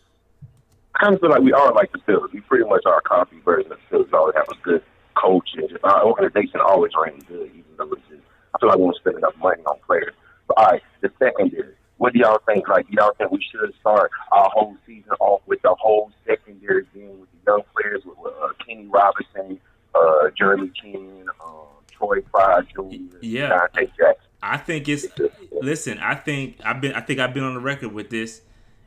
I kind of feel like we are like the Steelers. We pretty much are a copy version of the Steelers. We always have a good coach, and just our organization always ran good, even though it's just, I feel like we don't spend enough money on players. But all right, the secondary. What do y'all think? Like, y'all think we should start our whole season off with the whole secondary game with the young players, with Kenny Robinson, Jeremy King, Troy Pryor Jr., Dante Jackson? I think it's. Listen, I think I've been on the record with this.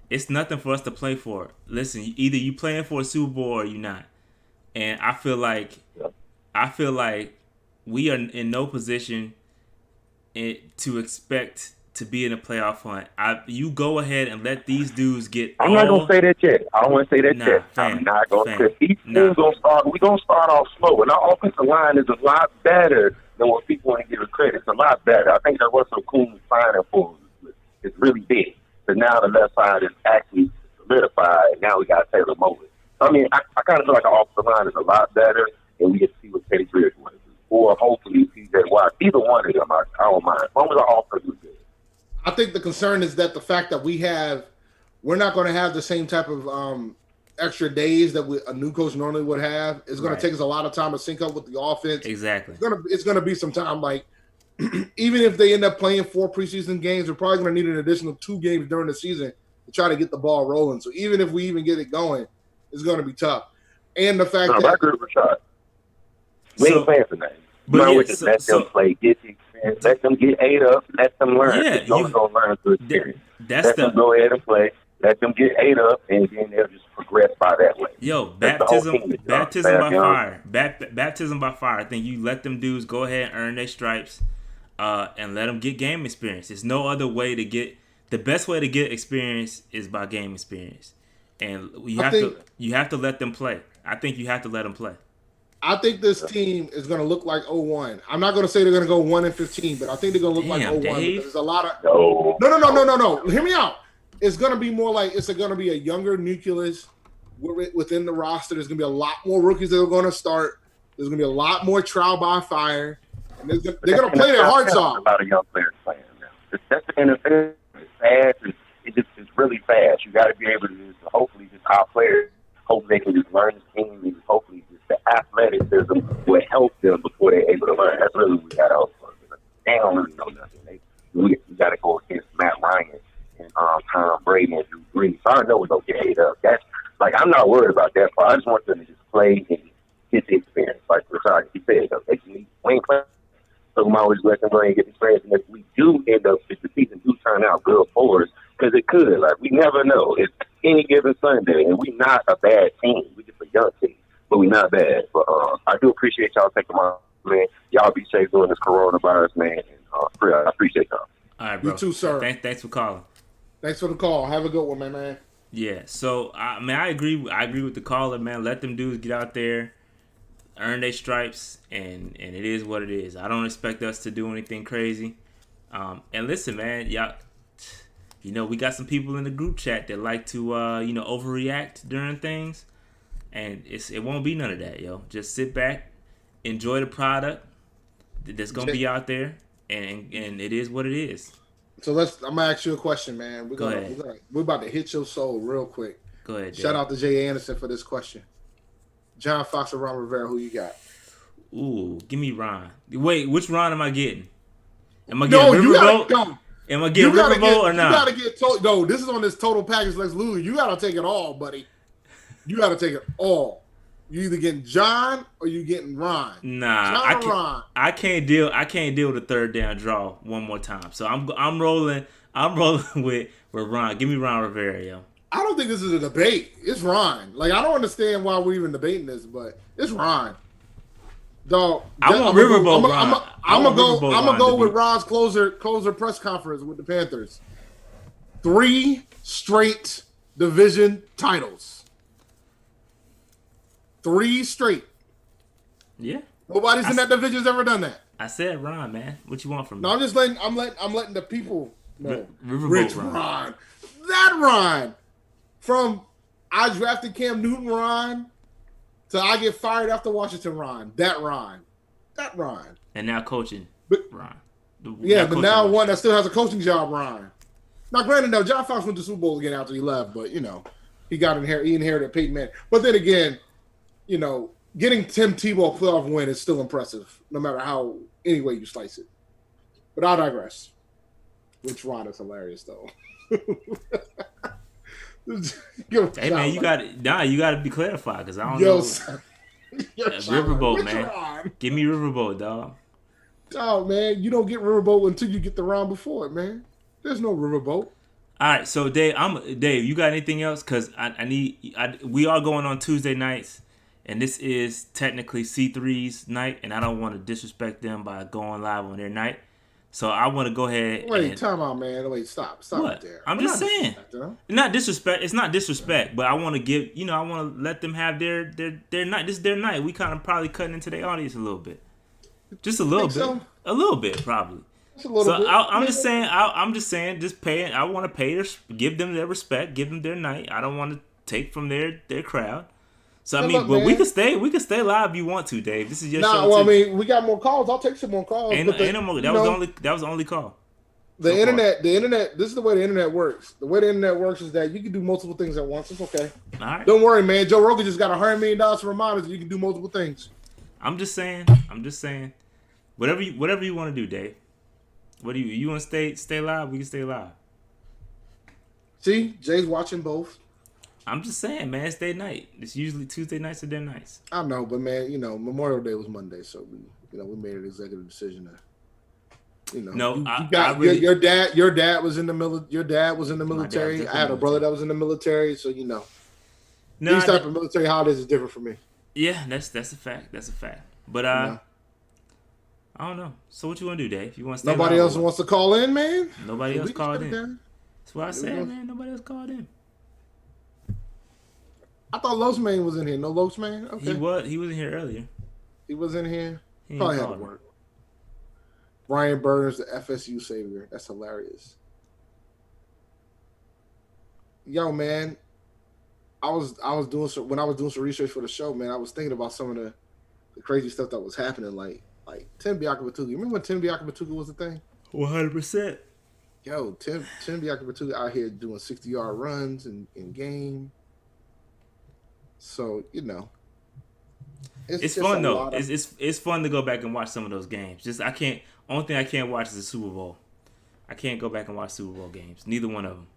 It's nothing for us to play for. Listen, either you playing for a Super Bowl or you not. And I feel like we are in no position to expect to be in a playoff hunt. You go ahead and let these dudes get. I'm not gonna say that yet. I don't want to say that yet. I'm not gonna. Because each team's gonna start. We're gonna start off slow, and our offensive line is a lot better than what people want to give it credit. It's a lot better. I think that Russell Coons signing for is really big. But now the left side is actually solidified, and now we got Taylor Mobley. I mean, I kind of feel like our offensive line is a lot better, and we get to see what Teddy Bridgewater do. Or hopefully TJ Watt. Either one of them, I don't mind. As long as our offense is good. I think the concern is that the fact that we're not going to have the same type of extra days that a new coach normally would have. It's going to take us a lot of time to sync up with the offense. Exactly. It's going to be some time. Like, even if they end up playing 4 preseason games, we're probably going to need an additional 2 games during the season to try to get the ball rolling. So even if we even get it going, it's going to be tough. And the fact that... I agree with Rashad. We ain't playing for that. Let them play, get the experience, let them get ate up, let them learn. Yeah, you're going to learn through experience. Let them go ahead and play, let them get ate up, and then they'll just progress by that way. Yo, baptism by fire. Baptism by fire. I think you let them dudes go ahead and earn their stripes and let them get game experience. There's no other way to get – the best way to get experience is by game experience. And you have to let them play. I think you have to let them play. I think this team is going to look like 01. I'm not going to say they're going to go 1-15, but I think they're going to look like 01 Dave. because there's a lot of no. Hear me out. It's going to be more like it's going to be a younger nucleus within the roster. There's going to be a lot more rookies that are going to start. There's going to be a lot more trial by fire, and they're going to play their hearts off. A lot of young players playing now. That's the NFL. It's fast. It's really fast. You got to be able to just hopefully just our players. Hopefully they can just learn this team. And hopefully just the athleticism will help them before they're able to learn. That's really what we got out for. They don't really know nothing. We got to go against Matt Ryan and Tom Brady and Drew Brees. So I know it's okay. That's like I'm not worried about that part. I just want them to just play and get the experience. Like Rashad, he said, we ain't playing. So we always let them go and get the experience. And if we do end up, if the season do turn out good for us, because it could, like we never know. It's any given Sunday, and we're not a bad team. We're just a young team, but we're not bad. But I do appreciate y'all taking my man. Y'all be safe during this coronavirus, man. And I appreciate y'all. All right, bro. You too, sir. Thanks for calling. Thanks for the call. Have a good one, man. Yeah. So I agree. I agree with the caller, man. Let them dudes get out there, earn their stripes, and it is what it is. I don't expect us to do anything crazy. And listen, man, y'all. You know, we got some people in the group chat that like to, overreact during things. And it won't be none of that, yo. Just sit back, enjoy the product that's going to be out there, and it is what it is. So I'm going to ask you a question, man. We're about to hit your soul real quick. Go ahead, Dave. Shout out to Jay Anderson for this question. John Fox or Ron Rivera, who you got? Ooh, give me Ron. Wait, which Ron am I getting? Am I getting Riverboat? Am I getting Riverboat or not? You gotta get no. This is on this total package, Lex Luger. You gotta take it all, buddy. You gotta take it all. You either getting John or you getting Ron. Nah, John or Ron. I can't deal with a third down draw one more time. So I'm rolling with Ron. Give me Ron Rivera, yo. I don't think this is a debate. It's Ron. Like, I don't understand why we're even debating this, but it's Ron. Dog, I want Riverboat Ron. I'm gonna go with Ron's closer press conference with the Panthers. 3 straight division titles. 3 straight. Yeah. Nobody's in that division's ever done that. I said Ron, man. What you want from me? No, I'm letting the people know. Riverboat Rich Ron. That Ron. From I drafted Cam Newton Ron to I get fired after Washington Ron. That Ron. And now coaching Ron. But now one that still has a coaching job, Ron. Now, granted, though, John Fox went to the Super Bowl again after he left, but, you know, he inherited Peyton Manning. But then again, you know, getting Tim Tebow a playoff win is still impressive, no matter how, any way you slice it. But I digress. Which Ron is hilarious, though. Hey, man, you got to be clarified, because I don't know. Riverboat, man. Ron. Give me Riverboat, dog. Oh, man, you don't get Riverboat until you get the round before it, man. There's no Riverboat. All right, so Dave, you got anything else? Because we are going on Tuesday nights, and this is technically C3's night, and I don't want to disrespect them by going live on their night. So I want to go ahead. Wait, time out, man. Wait, stop what? Right there. I'm just saying. Not disrespect. It's not disrespect, but I want to give. You know, I want to let them have their night. This is their night. We kind of probably cutting into their audience a little bit, just a little bit, so? A little bit probably. So I'm just saying, just pay. I want to pay give them their respect, give them their night. I don't want to take from their crowd. So I mean, but we can stay live if you want to, Dave. This is your show. Well, I mean, we got more calls. I'll take some more calls. Ain't no more. That was the only call. The internet. This is the way the internet works. The way the internet works is that you can do multiple things at once. It's okay. All right. Don't worry, man. Joe Rogan just got $100 million for reminders. You can do multiple things. I'm just saying. Whatever you want to do, Dave. What do you want to stay live? We can stay live. See, Jay's watching both. I'm just saying, man. It's their night. It's usually Tuesday nights are their nights. I know, but man, you know, Memorial Day was Monday, so we made an executive decision to, you know. No, your dad was in the military. I had a brother that was in the military, so you know. These type of military holidays is different for me. Yeah, that's a fact. But I don't know. So what you want to do, Dave? You want to stay Nobody else wants to call in, man? Nobody else called in. That's what I said, man. Nobody else called in. I thought Losman was in here. No Losman? Okay. He was in here earlier. He was in here? Probably had to work. Brian Burns, the FSU savior. That's hilarious. Yo, man. When I was doing some research for the show, man, I was thinking about some of the crazy stuff that was happening, like Tim Biakabatuga. You remember when Tim Biakabatuga was the thing? 100%. Yo, Tim Biakabatuga out here doing 60-yard runs in game. So, you know. It's fun though. It's fun to go back and watch some of those games. Only thing I can't watch is the Super Bowl. I can't go back and watch Super Bowl games. Neither one of them.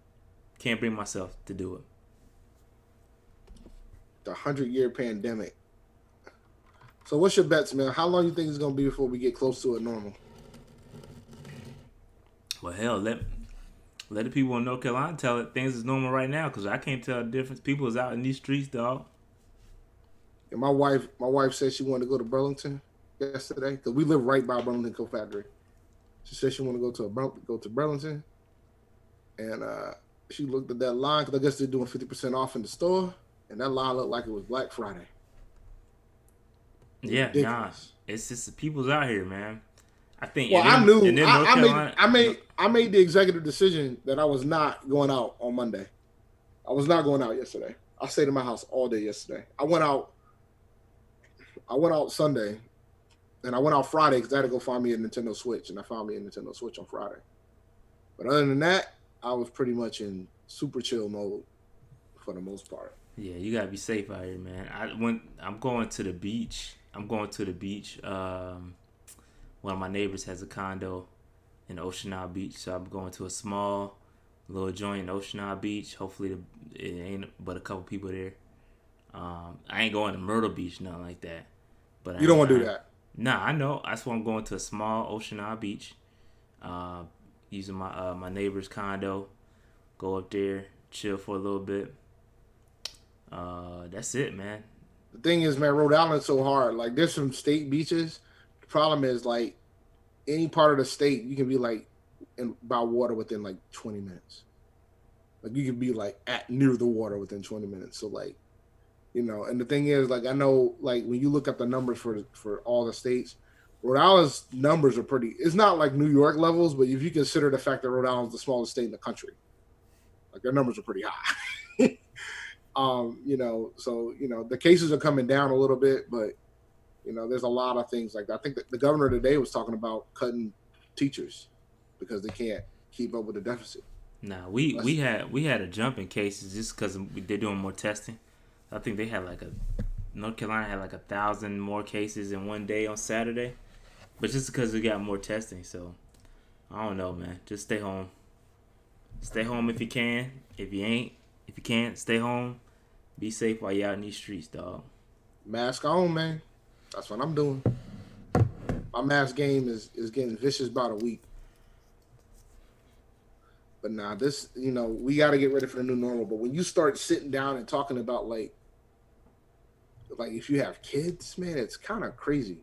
Can't bring myself to do it. The 100-year pandemic. So what's your bets, man? How long you think it's gonna be before we get close to a normal? Well, hell, let the people in North Carolina tell it things is normal right now, because I can't tell the difference. People is out in these streets, dog. And my wife said she wanted to go to Burlington yesterday, because we live right by Burlington Coat Factory. She said she wanted to go to Burlington, and she looked at that line, because I guess they're doing 50% off in the store, and that line looked like it was Black Friday. Yeah, nah, it's just the people's out here, man. I think. Well, I made the executive decision that I was not going out on Monday. I was not going out yesterday. I stayed in my house all day yesterday. I went out Sunday, and I went out Friday because I had to go find me a Nintendo Switch, and I found me a Nintendo Switch on Friday. But other than that, I was pretty much in super chill mode for the most part. Yeah, you gotta be safe out here, man. I'm going to the beach. One of my neighbors has a condo in Ocean Isle Beach, so I'm going to a small little joint in Ocean Isle Beach. Hopefully, it ain't but a couple people there. I ain't going to Myrtle Beach, nothing like that. But You don't want to do that. Nah, I know. That's why I'm going to a small Ocean Isle beach. Using my neighbor's condo. Go up there, chill for a little bit. That's it, man. The thing is, man, Rhode Island's so hard. Like, there's some state beaches. The problem is, like, any part of the state, you can be, like, by water within, like, 20 minutes. Like, you can be, like, near the water within 20 minutes. So, like, you know, and the thing is, like, I know, like, when you look at the numbers for all the states, Rhode Island's numbers are pretty, it's not like New York levels, but if you consider the fact that Rhode Island's the smallest state in the country, like, their numbers are pretty high. You know, so, you know, the cases are coming down a little bit, but, you know, there's a lot of things like that. I think that the governor today was talking about cutting teachers because they can't keep up with the deficit. Nah, we had a jump in cases just because they're doing more testing. I think they had North Carolina had 1,000 more cases in one day on Saturday, but just because we got more testing. So I don't know, man. Just stay home. Stay home if you can. If you can't, stay home. Be safe while you're out in these streets, dog. Mask on, man. That's what I'm doing. My mask game is getting vicious about a week. But nah, this, you know, we got to get ready for the new normal. But when you start sitting down and talking about, like if you have kids, man, it's kind of crazy.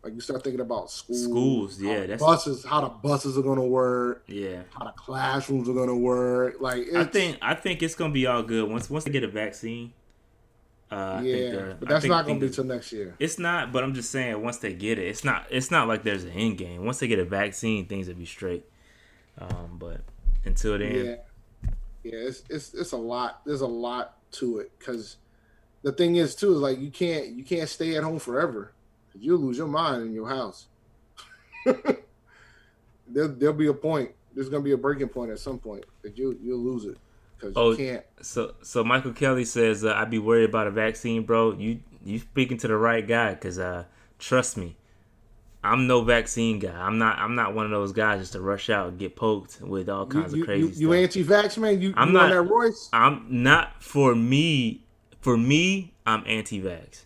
Like, you start thinking about schools, yeah, how the buses are gonna work, yeah, how the classrooms are gonna work. Like, I think it's gonna be all good once they get a vaccine. But that's not gonna be till next year. It's not, but I'm just saying once they get it, it's not like there's an end game. Once they get a vaccine, things will be straight. But until then, it's a lot. There's a lot to it because the thing is too is like you can't stay at home forever. You'll lose your mind in your house. There'll be a point. There's gonna be a breaking point at some point that you'll lose it because you can't. So Michael Kelly says I'd be worried about a vaccine, bro. You speaking to the right guy because trust me, I'm no vaccine guy. I'm not one of those guys just to rush out and get poked with all kinds of crazy stuff. You anti-vax, man? You I'm not on that Royce? I'm not for me. For me, I'm anti-vax.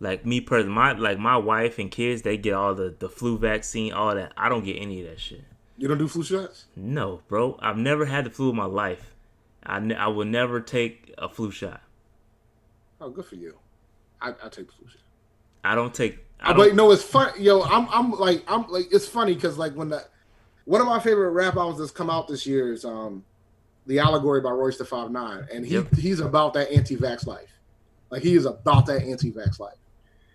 Like me personally, my wife and kids, they get all the flu vaccine, all that. I don't get any of that shit. You don't do flu shots? No, bro. I've never had the flu in my life. I will never take a flu shot. Oh, good for you. I take the flu shot. I don't take. But no, it's fun. Yo, I'm like, it's funny because like when one of my favorite rap albums that's come out this year is The Allegory by Royce the 5'9", and he's about that anti-vax life. Like, he is about that anti-vax life.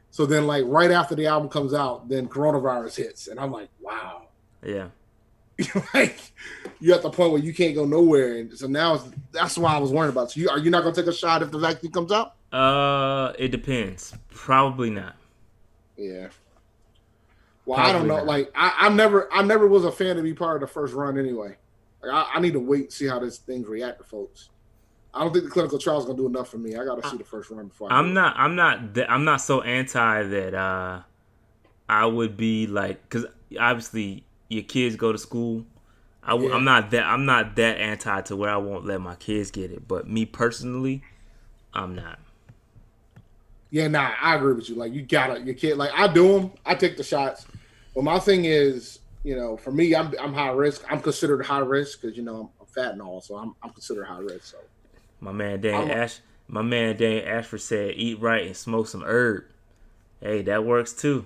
So then, like, right after the album comes out, then coronavirus hits, and I'm like, wow. Yeah. Like, you're at the point where you can't go nowhere, and so now that's why I was worried about. So, are you not gonna take a shot if the vaccine comes out? It depends. Probably not. Yeah. Well, I don't know. Not. Like, I never was a fan to be part of the first run anyway. Like, I need to wait and see how this thing react to folks. I don't think the clinical trial is gonna do enough for me. I got to see the first run before. I'm not so anti that I would be like, because obviously your kids go to school. I'm not that anti to where I won't let my kids get it. But me personally, I'm not. Yeah, nah, I agree with you. Like, you gotta, your kid, like, I do them. I take the shots. But my thing is, you know, for me, I'm high risk. I'm considered high risk because, you know, I'm fat and all, so I'm considered high risk. So. My man Dane Ashford said, "Eat right and smoke some herb." Hey, that works too.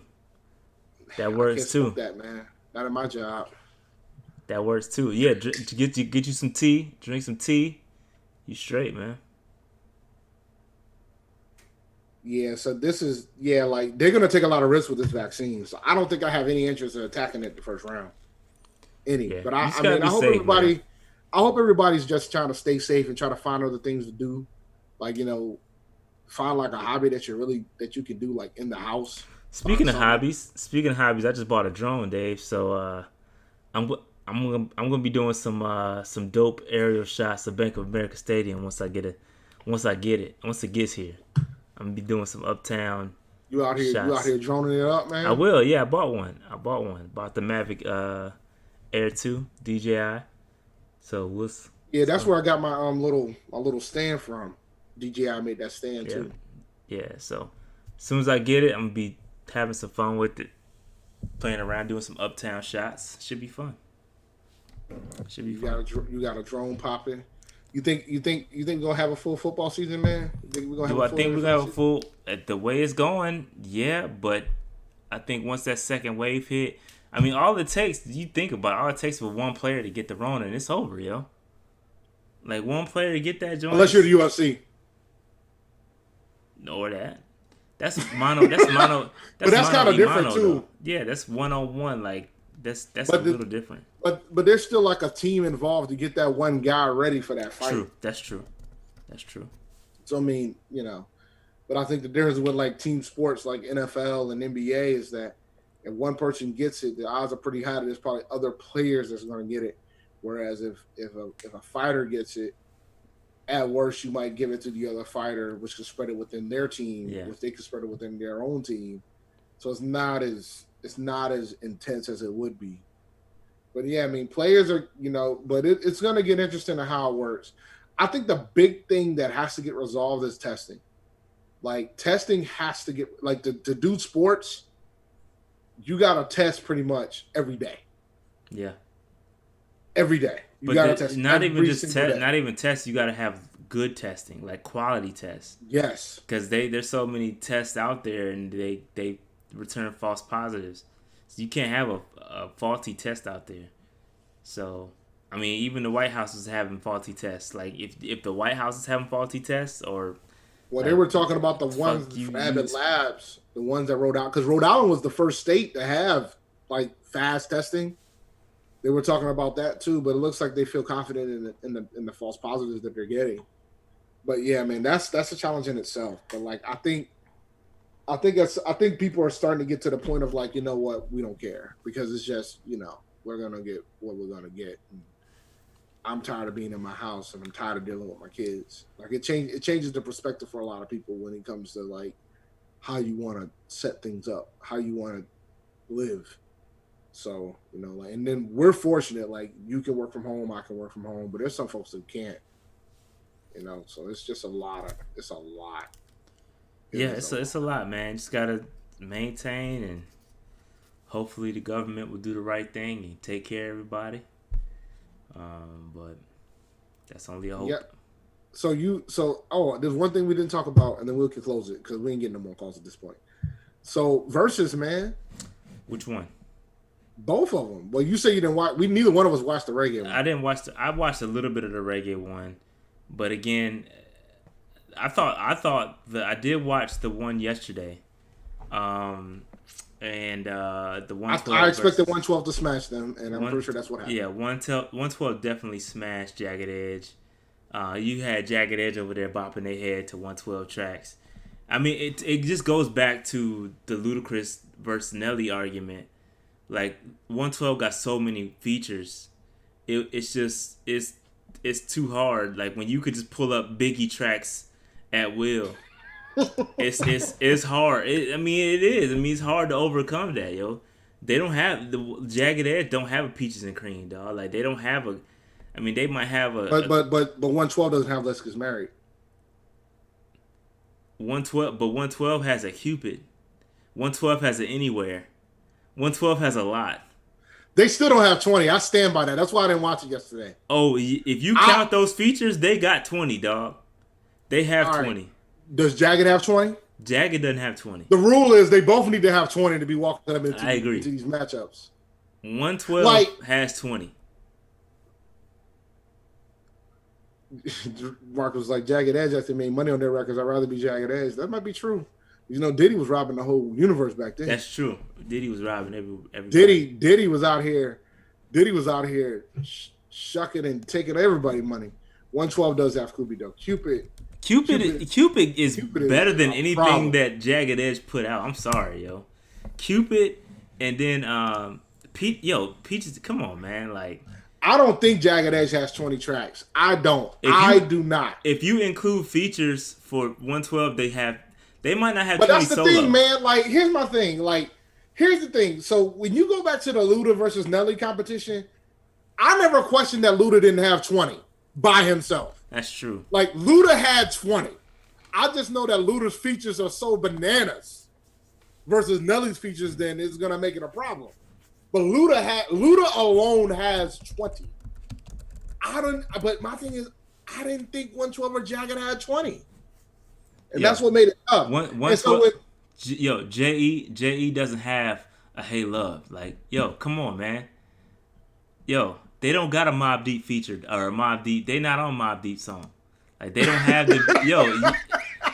That works too. Smoke that, man. Not in my job. That works too. Yeah, get you some tea. Drink some tea. You straight, man. Yeah, so this is like they're gonna take a lot of risks with this vaccine. So I don't think I have any interest in attacking it the first round. But I hope everybody's just trying to stay safe and try to find other things to do. Like, you know, find like a hobby that you can do like in the house. Speaking of hobbies, I just bought a drone, Dave. So I'm gonna be doing some dope aerial shots of Bank of America Stadium once it gets here. I'm gonna be doing some uptown. You out here droning it up, man? I will. Yeah, I bought one. Bought the Mavic Air 2 DJI. So that's where I got my little stand from. DJI made that stand Yeah. too. Yeah. So as soon as I get it, I'm gonna be having some fun with it, playing around, doing some uptown shots. Should be fun. Should be fun. You got a drone popping. You think we're gonna have a full football season, man? You think we're gonna have Do a I full think we're gonna have a season? full at the way it's going? Yeah, but I think once that second wave hit, I mean, all it takes, you think about it, all it takes for one player to get the Rona, and it's over, yo. Like one player to get that joint. Unless you're the UFC. Or that. That's mono. That's mono. But that's kind of different mono, too. though. Yeah, that's 1-on-1. Like that's a little different. But there's still like a team involved to get that one guy ready for that fight. True. That's true. That's true. So I mean, but I think the difference with like team sports like NFL and NBA is that if one person gets it, the odds are pretty high that there's probably other players that's going to get it. Whereas if a fighter gets it, at worst you might give it to the other fighter, which could spread it within their team, which they could spread it within their own team. So it's not as intense as it would be. But yeah, I mean, players are, but it's going to get interesting to how it works. I think the big thing that has to get resolved is testing. Like testing has to get like to do sports. You got to test pretty much every day. Yeah. Every day. You got to test. Not even just test. Not even test. You got to have good testing, like quality tests. Yes. Because there's so many tests out there, and they return false positives. So you can't have a faulty test out there. So I mean, even the White House is having faulty tests. Like if the White House is having faulty tests, or they were talking about the ones from Abbott Labs, the ones that Rhode Island, because Rhode Island was the first state to have like fast testing. They were talking about that too, but it looks like they feel confident in the false positives that they're getting. But yeah, man, that's a challenge in itself. But like I think people are starting to get to the point of like, you know what, we don't care because it's just, we're gonna get what we're gonna get. And I'm tired of being in my house and I'm tired of dealing with my kids. Like it changes the perspective for a lot of people when it comes to like how you want to set things up, how you want to live. So, and then we're fortunate, like you can work from home, I can work from home, but there's some folks who can't, so it's just a lot. Yeah, it's a lot, man. Just gotta maintain, and hopefully the government will do the right thing and take care of everybody. But that's only a hope. Yeah. There's one thing we didn't talk about, and then we can close it because we ain't getting no more calls at this point. So Verzuz, man. Which one? Both of them. Well, you say you didn't watch. Neither one of us watched the reggae one. I didn't watch. I watched a little bit of the reggae one, but again, I thought that I did watch the one yesterday, and the 112. I expected 112 to smash them, and I'm pretty sure that's what happened. Yeah, 112 definitely smashed Jagged Edge. You had Jagged Edge over there bopping their head to 112 tracks. I mean, it just goes back to the Ludacris versus Nelly argument. Like 112 got so many features, it's too hard. Like when you could just pull up Biggie tracks at will, it's hard. It is. I mean, it's hard to overcome that, yo. They don't have the Jagged Edge. Don't have a Peaches and Cream, dog. Like they don't have a. I mean, they might have a. But 112 doesn't have Let's Get Married. 112 has a Cupid. 112 has an Anywhere. 112 has a lot. They still don't have 20. I stand by that. That's why I didn't watch it yesterday. Oh, if you count those features, they got 20, dog. They have 20. Right. Does Jagged have 20? Jagged doesn't have 20. The rule is they both need to have 20 to be walking up into these matchups. 112 has 20. Mark was like, Jagged Edge actually made money on their records. I'd rather be Jagged Edge. That might be true. Diddy was robbing the whole universe back then. That's true. Diddy was robbing everybody. Diddy was out here. Shucking and taking everybody money. 112 does have Cupid though. Cupid is better than anything that Jagged Edge put out. I'm sorry, yo. Cupid and then Peaches. Come on, man. Like I don't think Jagged Edge has 20 tracks. I don't. I do not. If you include features for 112, they might not have 20 But that's the solo. thing, man. Like, here's my thing. Here's the thing. So when you go back to the Luda versus Nelly competition, I never questioned that Luda didn't have 20 by himself. That's true. Like, Luda had 20. I just know that Luda's features are so bananas versus Nelly's features, then it's gonna make it a problem. But Luda alone has 20. But my thing is, I didn't think 112 or Jagged had 20, and that's what made it up. Je doesn't have a Hey Love. Like, yo, come on, man. Yo, they don't got a Mobb Deep featured or a Mobb Deep. They not on Mobb Deep song. Like, they don't have the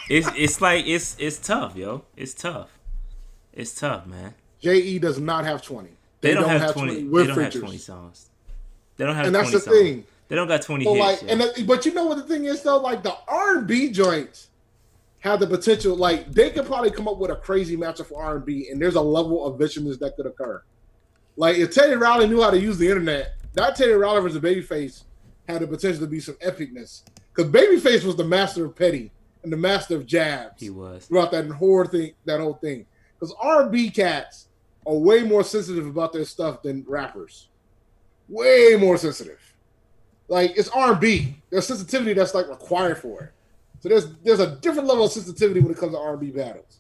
It's tough, yo. It's tough. It's tough, man. Je does not have 20. They don't have 20. They don't have 20 songs. They don't have 20 songs. And that's the thing. They don't got 20 hits. But you know what the thing is though? Like the R&B joints have the potential. Like they could probably come up with a crazy matchup for R&B, and there's a level of viciousness that could occur. Like if Teddy Riley knew how to use the internet, that Teddy Riley versus Babyface had the potential to be some epicness. Because Babyface was the master of petty and the master of jabs. He was throughout that whole thing. Because R&B cats are way more sensitive about their stuff than rappers. Way more sensitive. Like it's R&B. There's sensitivity that's like required for it. So there's a different level of sensitivity when it comes to R&B battles.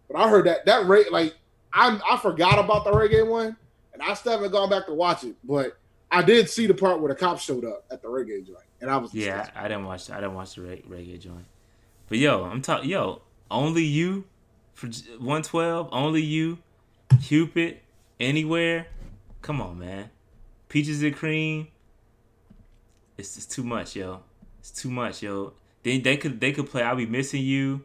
But I heard that rate, like I forgot about the reggae one, and I still haven't gone back to watch it. But I did see the part where the cops showed up at the reggae joint, and I was disgusted. I didn't watch the reggae joint. But yo, I'm talking Only You for 112, Only You, Cupid, Anywhere. Come on, man. Peaches and Cream. It's just too much, yo. It's too much, yo. They could play I'll Be Missing You.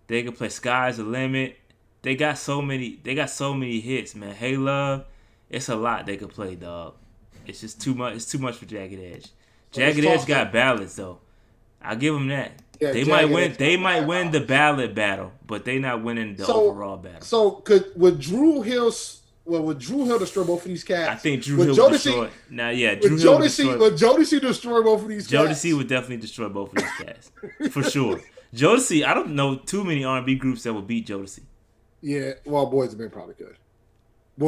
They could play Sky's the Limit. They got so many hits, man. Hey Love. It's a lot they could play, dog. It's just too much. It's too much for Jagged Edge. Jagged Edge got ballads though. I'll give them that. Yeah, they might win. They might win the ballad battle, but they not winning the overall battle. So would Drew Hill destroy both of these cats? I think Drew Hill would destroy. Now, yeah, Drew Hill would destroy. Would Jodeci destroy both of these cats? Jodeci would definitely destroy both of these cats for sure. Jodeci, I don't know too many R&B groups that would beat Jodeci. Yeah, well, Boys II Men probably could.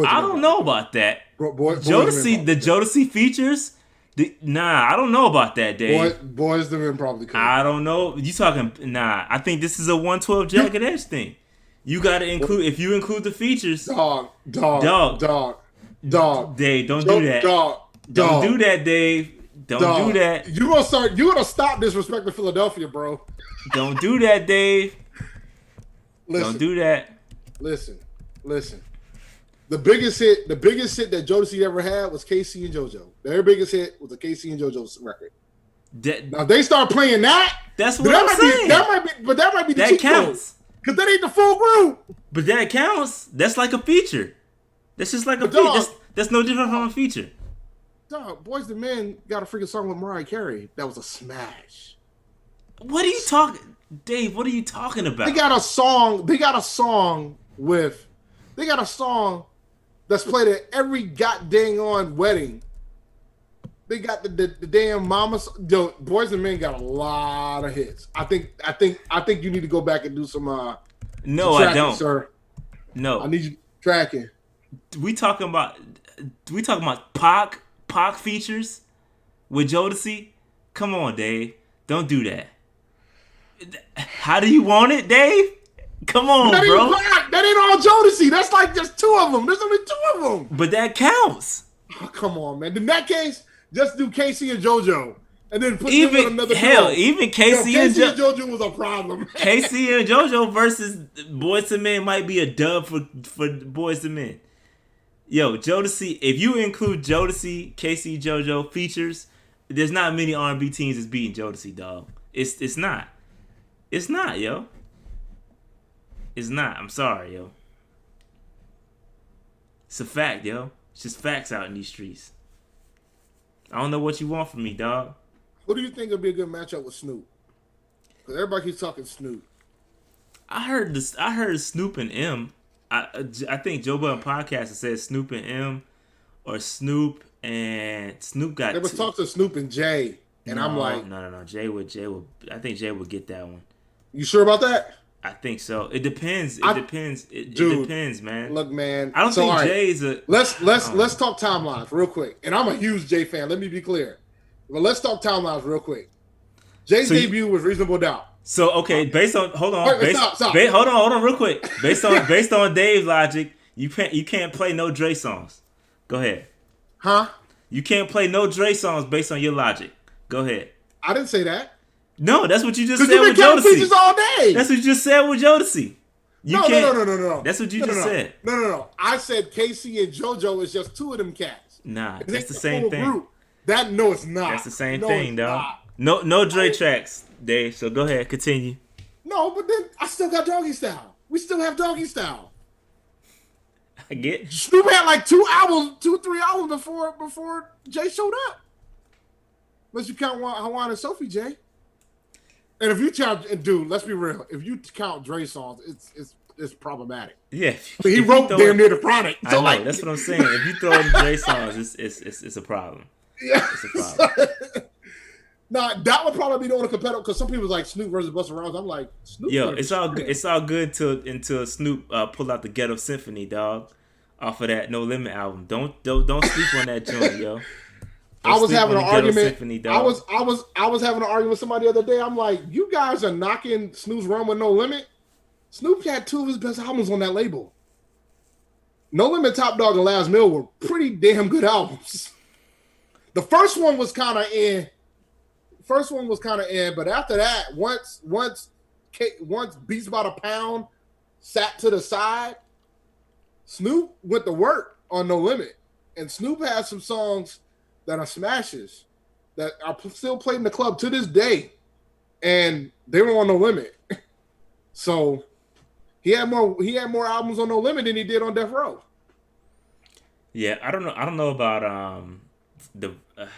I don't know about that. Jodeci, the Jodeci features. I don't know about that, Dave. Boys II Men probably could. I don't know. You talking? Nah, I think this is a 112 Jagged Edge thing. You got to include if you include the features. Dog. Dave, don't do that. Don't do that, Dave. Don't do that. You gonna stop disrespecting Philadelphia, bro. Don't do that, Dave. Don't do that. Listen. The biggest hit that Jodeci ever had was KC and JoJo. Their biggest hit was the KC and JoJo record. Now if they start playing that. That's what I'm saying. That might be the cheat counts. Because that ain't the full group. But that counts. That's like a feature. That's just like a feature. That's no different from a feature. Dog, Boys II Men got a freaking song with Mariah Carey. That was a smash. What are you talking, Dave? What are you talking about? They got a song that's played at every goddamn on wedding. They got the damn mamas. Yo, Boys II Men got a lot of hits. I think you need to go back and do some. No, some tracking, I don't, sir. No, I need you tracking. We talking about Pac features with Jodeci. Come on, Dave. Don't do that. How do you want it, Dave? Come on, bro. That ain't all Jodeci. That's like just two of them. There's only two of them. But that counts. Oh, come on, man. In that case, just do KC and JoJo. And then put them on another hell, even KC and JoJo was a problem. KC and JoJo versus Boys II Men might be a dub for Boys II Men. Yo, Jodeci, if you include Jodeci, KC, JoJo features, there's not many R&B teams that's beating Jodeci, dog. It's not. It's not, yo. It's not. I'm sorry, yo. It's a fact, yo. It's just facts out in these streets. I don't know what you want from me, dog. Who do you think would be a good matchup with Snoop? Because everybody keeps talking Snoop. I heard Snoop and M. I think Joe Budden podcast said Snoop and M, or Snoop and Snoop got. There was talk to Snoop and Jay, and I'm like, no. Jay would. I think Jay would get that one. You sure about that? I think so. It depends. It depends, man. Look, man. I don't think Jay's a. Let's talk timelines real quick. And I'm a huge Jay fan. Let me be clear. But let's talk timelines real quick. Jay's debut was Reasonable Doubt. So okay, based on hold on, Wait, based, stop. hold on, real quick. Based on Dave's logic, you can't play no Dre songs. Go ahead. Huh? You can't play no Dre songs based on your logic. Go ahead. I didn't say that. No, that's what you just said Because with you've been counting features Jodeci. all day. That's what you just said with Jodeci. No. That's what you just said. No. I said KC and JoJo is just two of them cats. Nah, It that's ain't the the same whole thing. group. No, it's not. That's the same No, thing, it's dog. not. No Dre tracks, Dave. So go ahead, continue. No, but then I still got Doggy Style. We still have Doggy Style. I get. Snoop had like 3 albums before Jay showed up. Unless you count Hawan and Sophie J. And if you count, dude, let's be real. If you count Dre songs, it's problematic. Yeah, But he wrote damn near the Chronic. I So know, like, that's what I'm saying. If you throw in Dre songs, it's a problem. yeah. It's a problem. Nah, that would probably be the only competitor because some people like Snoop versus Busta Rhymes. I'm like, Snoop. Yo, it's all good until Snoop pull out the Ghetto Symphony, dog, off of that No Limit album. Don't sleep on that joint, yo. I was having an argument. Symphony, I was having an argument with somebody the other day. I'm like, you guys are knocking Snoop's run with No Limit. Snoop had 2 of his best albums on that label. No Limit, Top Dog, and Last Meal were pretty damn good albums. The first one was kind of in. But after that, once Beats by the Pound sat to the side, Snoop went to work on No Limit, and Snoop has some songs that are smashes that are still played in the club to this day, and they were on No Limit. So he had more albums on No Limit than he did on Death Row. Yeah, I don't know about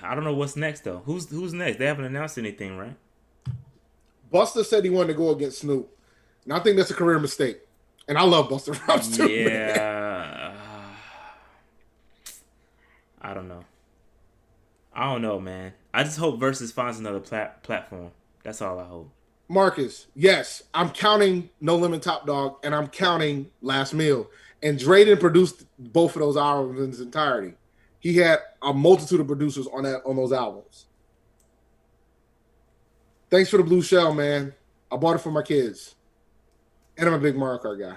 I don't know what's next though. Who's next? They haven't announced anything, right? Busta said he wanted to go against Snoop, and I think that's a career mistake. And I love Busta Rhymes too. Yeah, I don't know, man. I just hope Verzuz finds another platform. That's all I hope. Marcus, yes, I'm counting No Limit, Top Dog, and I'm counting Last Meal. And Dre didn't produce both of those albums in its entirety. He had a multitude of producers on those albums. Thanks for the blue shell, man. I bought it for my kids. And I'm a big Mario Kart guy.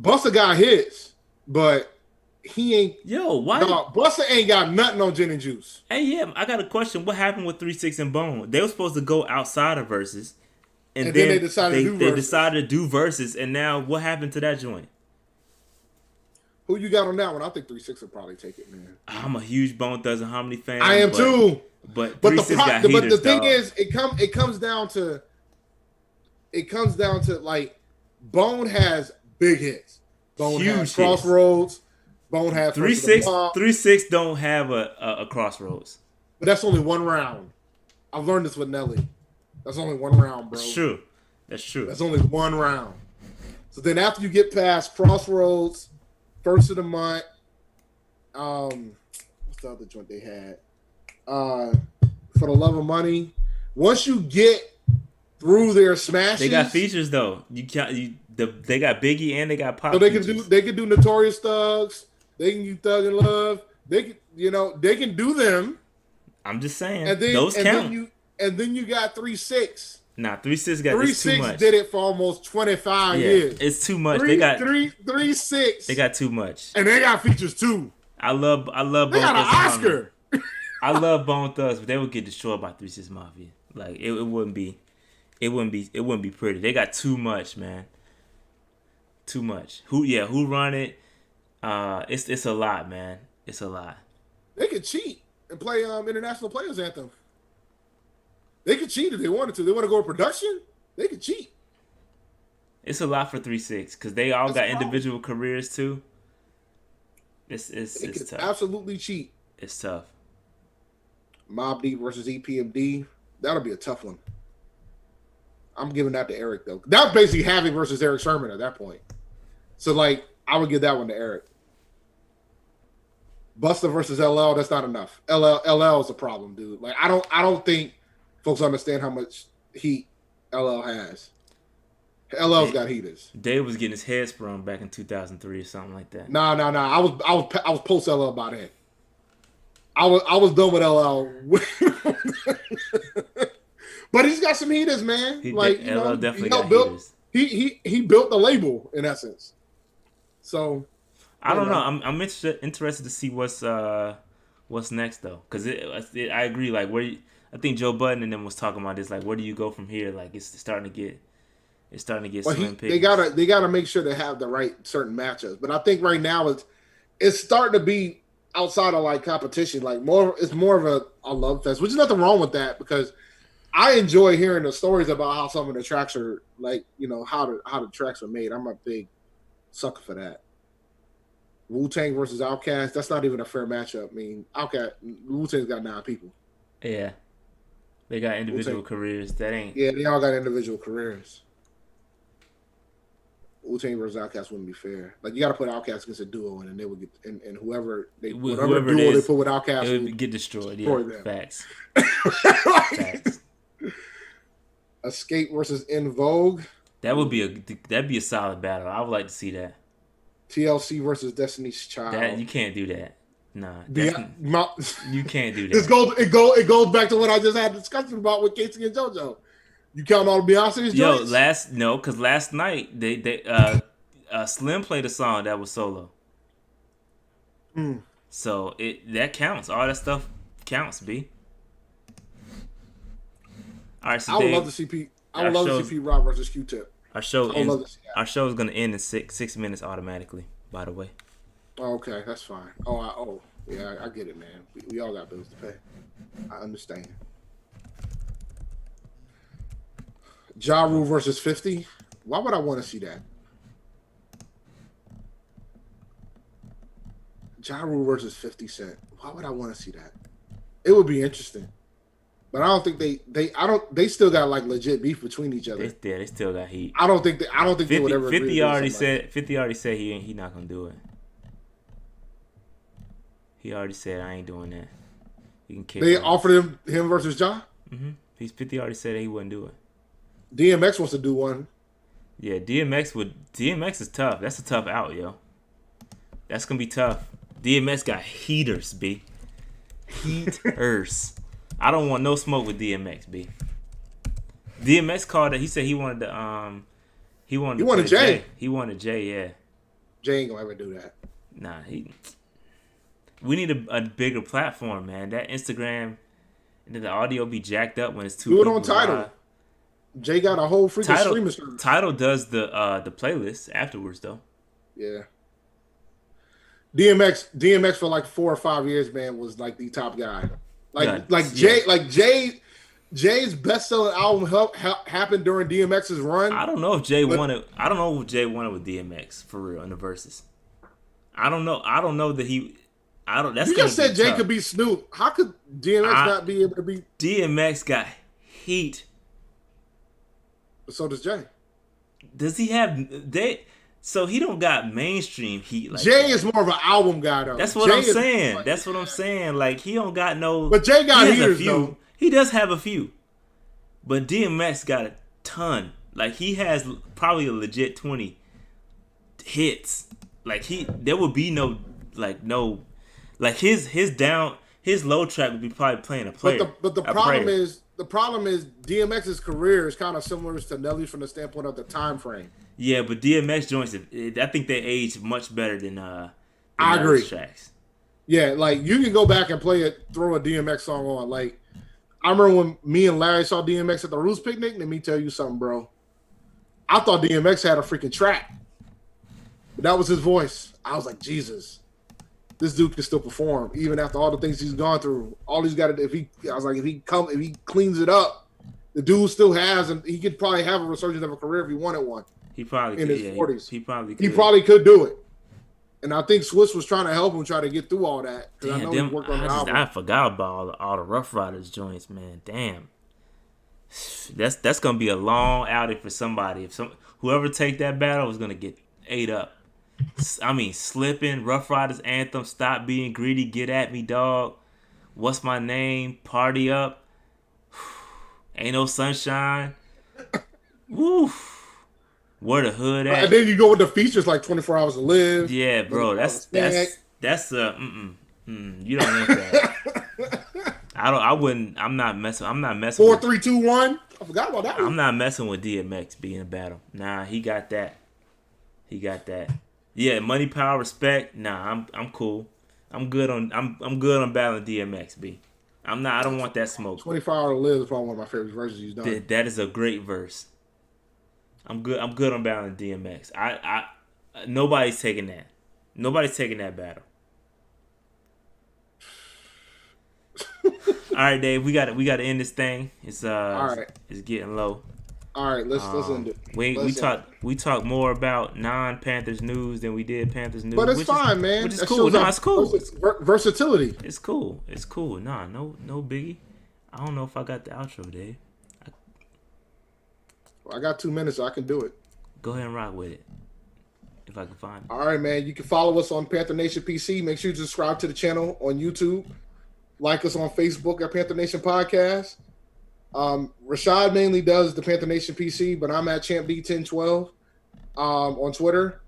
Busta got his, but he ain't. Yo, why? No, Busta ain't got nothing on Gin and Juice. Hey, yeah, I got a question. What happened with 3 6 and Bone? They were supposed to go outside of Verzuz, and then they decided to do Verzuz, and now what happened to that joint? Who you got on that one? I think 3 6 will probably take it, man. I'm a huge Bone Thugs and Harmony fan. I am too. But 3 6 got haters, but the thing dog. is, it comes down to like Bone has big hits. Bone Huge has Crossroads. Bone has 3 6 don't have a Crossroads. But that's only one round. I've learned this with Nelly. That's only one round, bro. That's true. That's only one round. So then after you get past Crossroads, First of the Month, what's the other joint they had? For the Love of Money. Once you get through their smashes, they got features though. They got Biggie and they got Pop. So they can do Notorious Thugs. They can do Thug and Love. They can do them. I'm just saying. And then, those count. Then you got 3 6. Nah, 3 6 got 3 this too 6 much. did it for almost 25 years. It's too much. 3 6. They got too much. And they got features too. I love They Bone got an Thugs. Oscar. I love Bone Thugs, but they would get destroyed by 3 6 Mafia. Like it wouldn't be pretty. They got too much, man. Too much. Who run it? It's a lot, man. It's a lot. They could cheat and play International Players Anthem. They could cheat if they wanted to. They want to go to production. They could cheat. It's a lot for 3 6 because they all got individual careers too. It's tough. Absolutely cheat. It's tough. Mobb Deep versus EPMD. That'll be a tough one. I'm giving that to Eric though. That's basically Havoc versus Eric Sherman at that point. So like, I would give that one to Eric. Busta versus LL. That's not enough. LL is a problem, dude. Like I don't think folks understand how much heat LL has. LL's got heaters. Dave was getting his head sprung back in 2003 or something like that. Nah. I was post LL by then. I was done with LL. But he's got some heaters, man. LL definitely got built. heaters. He built the label in essence. So I don't know. I'm interested to see what's next though, because I agree. Like I think Joe Budden and them was talking about this. Like, where do you go from here? Like, it's starting to get slim pickings. They gotta make sure they have the right certain matchups. But I think right now it's starting to be outside of like competition. Like it's more of a love fest, which is nothing wrong with that because I enjoy hearing the stories about how some of the tracks are like, how the tracks are made. I'm a big sucker for that. Wu-Tang versus Outkast, that's not even a fair matchup. I mean, Wu-Tang's got 9 people. Yeah. They got individual careers. That ain't. Yeah, they all got individual careers. Wu-Tang versus Outkast wouldn't be fair. Like, you got to put Outkast against a duo, and they would get, and whoever duo they put with Outkast it would get destroyed. Yeah, them. Facts. Facts. Escape versus In Vogue. That'd be a solid battle. I would like to see that. TLC versus Destiny's Child. You can't do that. Nah, you can't do that. It goes back to what I just had a discussion about with Casey and JoJo. You count all the Beyonce's joints? Because last night they Slim played a song that was solo. So that counts. All that stuff counts, B. All right, so I would love to see Pete Rock versus Q-Tip. Our show is gonna end in 6 minutes automatically. By the way. Oh, okay, that's fine. Yeah, I get it, man. We all got bills to pay. I understand. Ja Rule versus 50. Why would I want to see that? Ja Rule versus 50 Cent. Why would I want to see that? It would be interesting. But I don't think they still got like legit beef between each other. They still got heat. I don't think they would ever. 50 already said he not gonna do it. He already said I ain't doing that. You can kick. They offered him versus Ja. 50 already said he wouldn't do it. DMX wants to do one. Yeah, DMX is tough. That's a tough out, yo. That's gonna be tough. DMX got heaters, B. Heaters. I don't want no smoke with DMX, B. DMX called it. He said he wanted to he wanted Jay. He wanted Jay, yeah. Jay ain't gonna ever do that. Nah, we need a bigger platform, man. That Instagram and the audio be jacked up when it's too. Do it on Tidal. Live. Jay got a whole freaking streaming service. Tidal does the playlist afterwards though. Yeah. DMX for like 4 or 5 years, man, was like the top guy. Jay's best-selling album happened during DMX's run. I don't know if Jay won it. I don't know if Jay won it with DMX for real in the Verzuz. I don't know that he. I don't. That's you just said Jay could be Snoop. How could DMX not be able to be? DMX got heat. So does Jay. Does he have So he don't got mainstream heat like Jay that. is more of an album guy though. That's what I'm saying. That's what I'm saying. Like he don't got no. But Jay got heaters, a few. Though. He does have a few. But DMX got a ton. Like he has probably a legit 20 hits. Like there would be no his low track would be probably playing a player. But the problem is DMX's career is kind of similar to Nelly's from the standpoint of the time frame. Yeah, but DMX joints, I think they age much better than I agree. Tracks. Yeah, like you can go back and throw a DMX song on. Like I remember when me and Larry saw DMX at the Roots picnic. Let me tell you something, bro. I thought DMX had a freaking track, but that was his voice. I was like, Jesus, this dude can still perform even after all the things he's gone through. All he's got to if he cleans it up, the dude still has, and he could probably have a resurgence of a career if he wanted one. He probably in could, his 40s. He probably could do it. And I think Swiss was trying to help him try to get through all that. Damn, I know he worked on the album. I forgot about all the Rough Riders joints, man. Damn. That's gonna be a long outing for somebody. Whoever take that battle is gonna get ate up. I mean, Slipping, Rough Riders Anthem, Stop Being Greedy, Get At Me, Dog, What's My Name, Party Up, Ain't No Sunshine. Woo. Where the Hood at? And then you go with the features like 24 Hours to Live. Yeah, bro, that's you don't want that. I'm not messing. 4, 3, 2, 1. I forgot about that one. I'm not messing with DMX being a battle. Nah, he got that. He got that. Yeah, money, power, respect. Nah, I'm cool. I'm good on battling DMX. B. I'm not. I don't want that smoke. 24 Hour to Live is probably one of my favorite verses he's done. That is a great verse. I'm good on battling DMX. Nobody's taking that. Nobody's taking that battle. All right, Dave. We got to end this thing. It's all right. It's getting low. All right, let's end it. We talk more about non-Panthers news than we did Panthers news. But it's fine, man. Which is that cool. No, it's cool. Versatility. It's cool. It's cool. Nah, no biggie. I don't know if I got the outro, Dave. I got 2 minutes, so I can do it. Go ahead and rock with it. If I can find it. All right, man. You can follow us on Panther Nation PC. Make sure you subscribe to the channel on YouTube. Like us on Facebook at Panther Nation Podcast. Rashad mainly does the Panther Nation PC, but I'm at ChampD1012 on Twitter.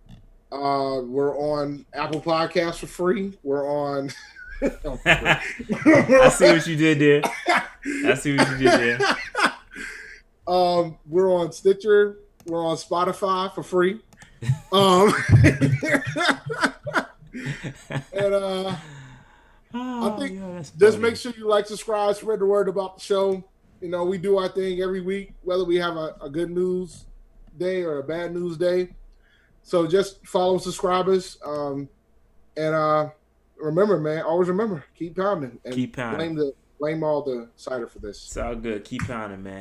We're on Apple Podcasts for free. We're on. I see what you did there. We're on Stitcher. We're on Spotify for free. And I think just make sure you like, subscribe, spread the word about the show. You know, we do our thing every week, whether we have a good news day or a bad news day. So just follow, subscribe us, and remember, man, always remember, keep pounding. And keep pounding. Blame all the cider for this. It's all good. Keep pounding, man.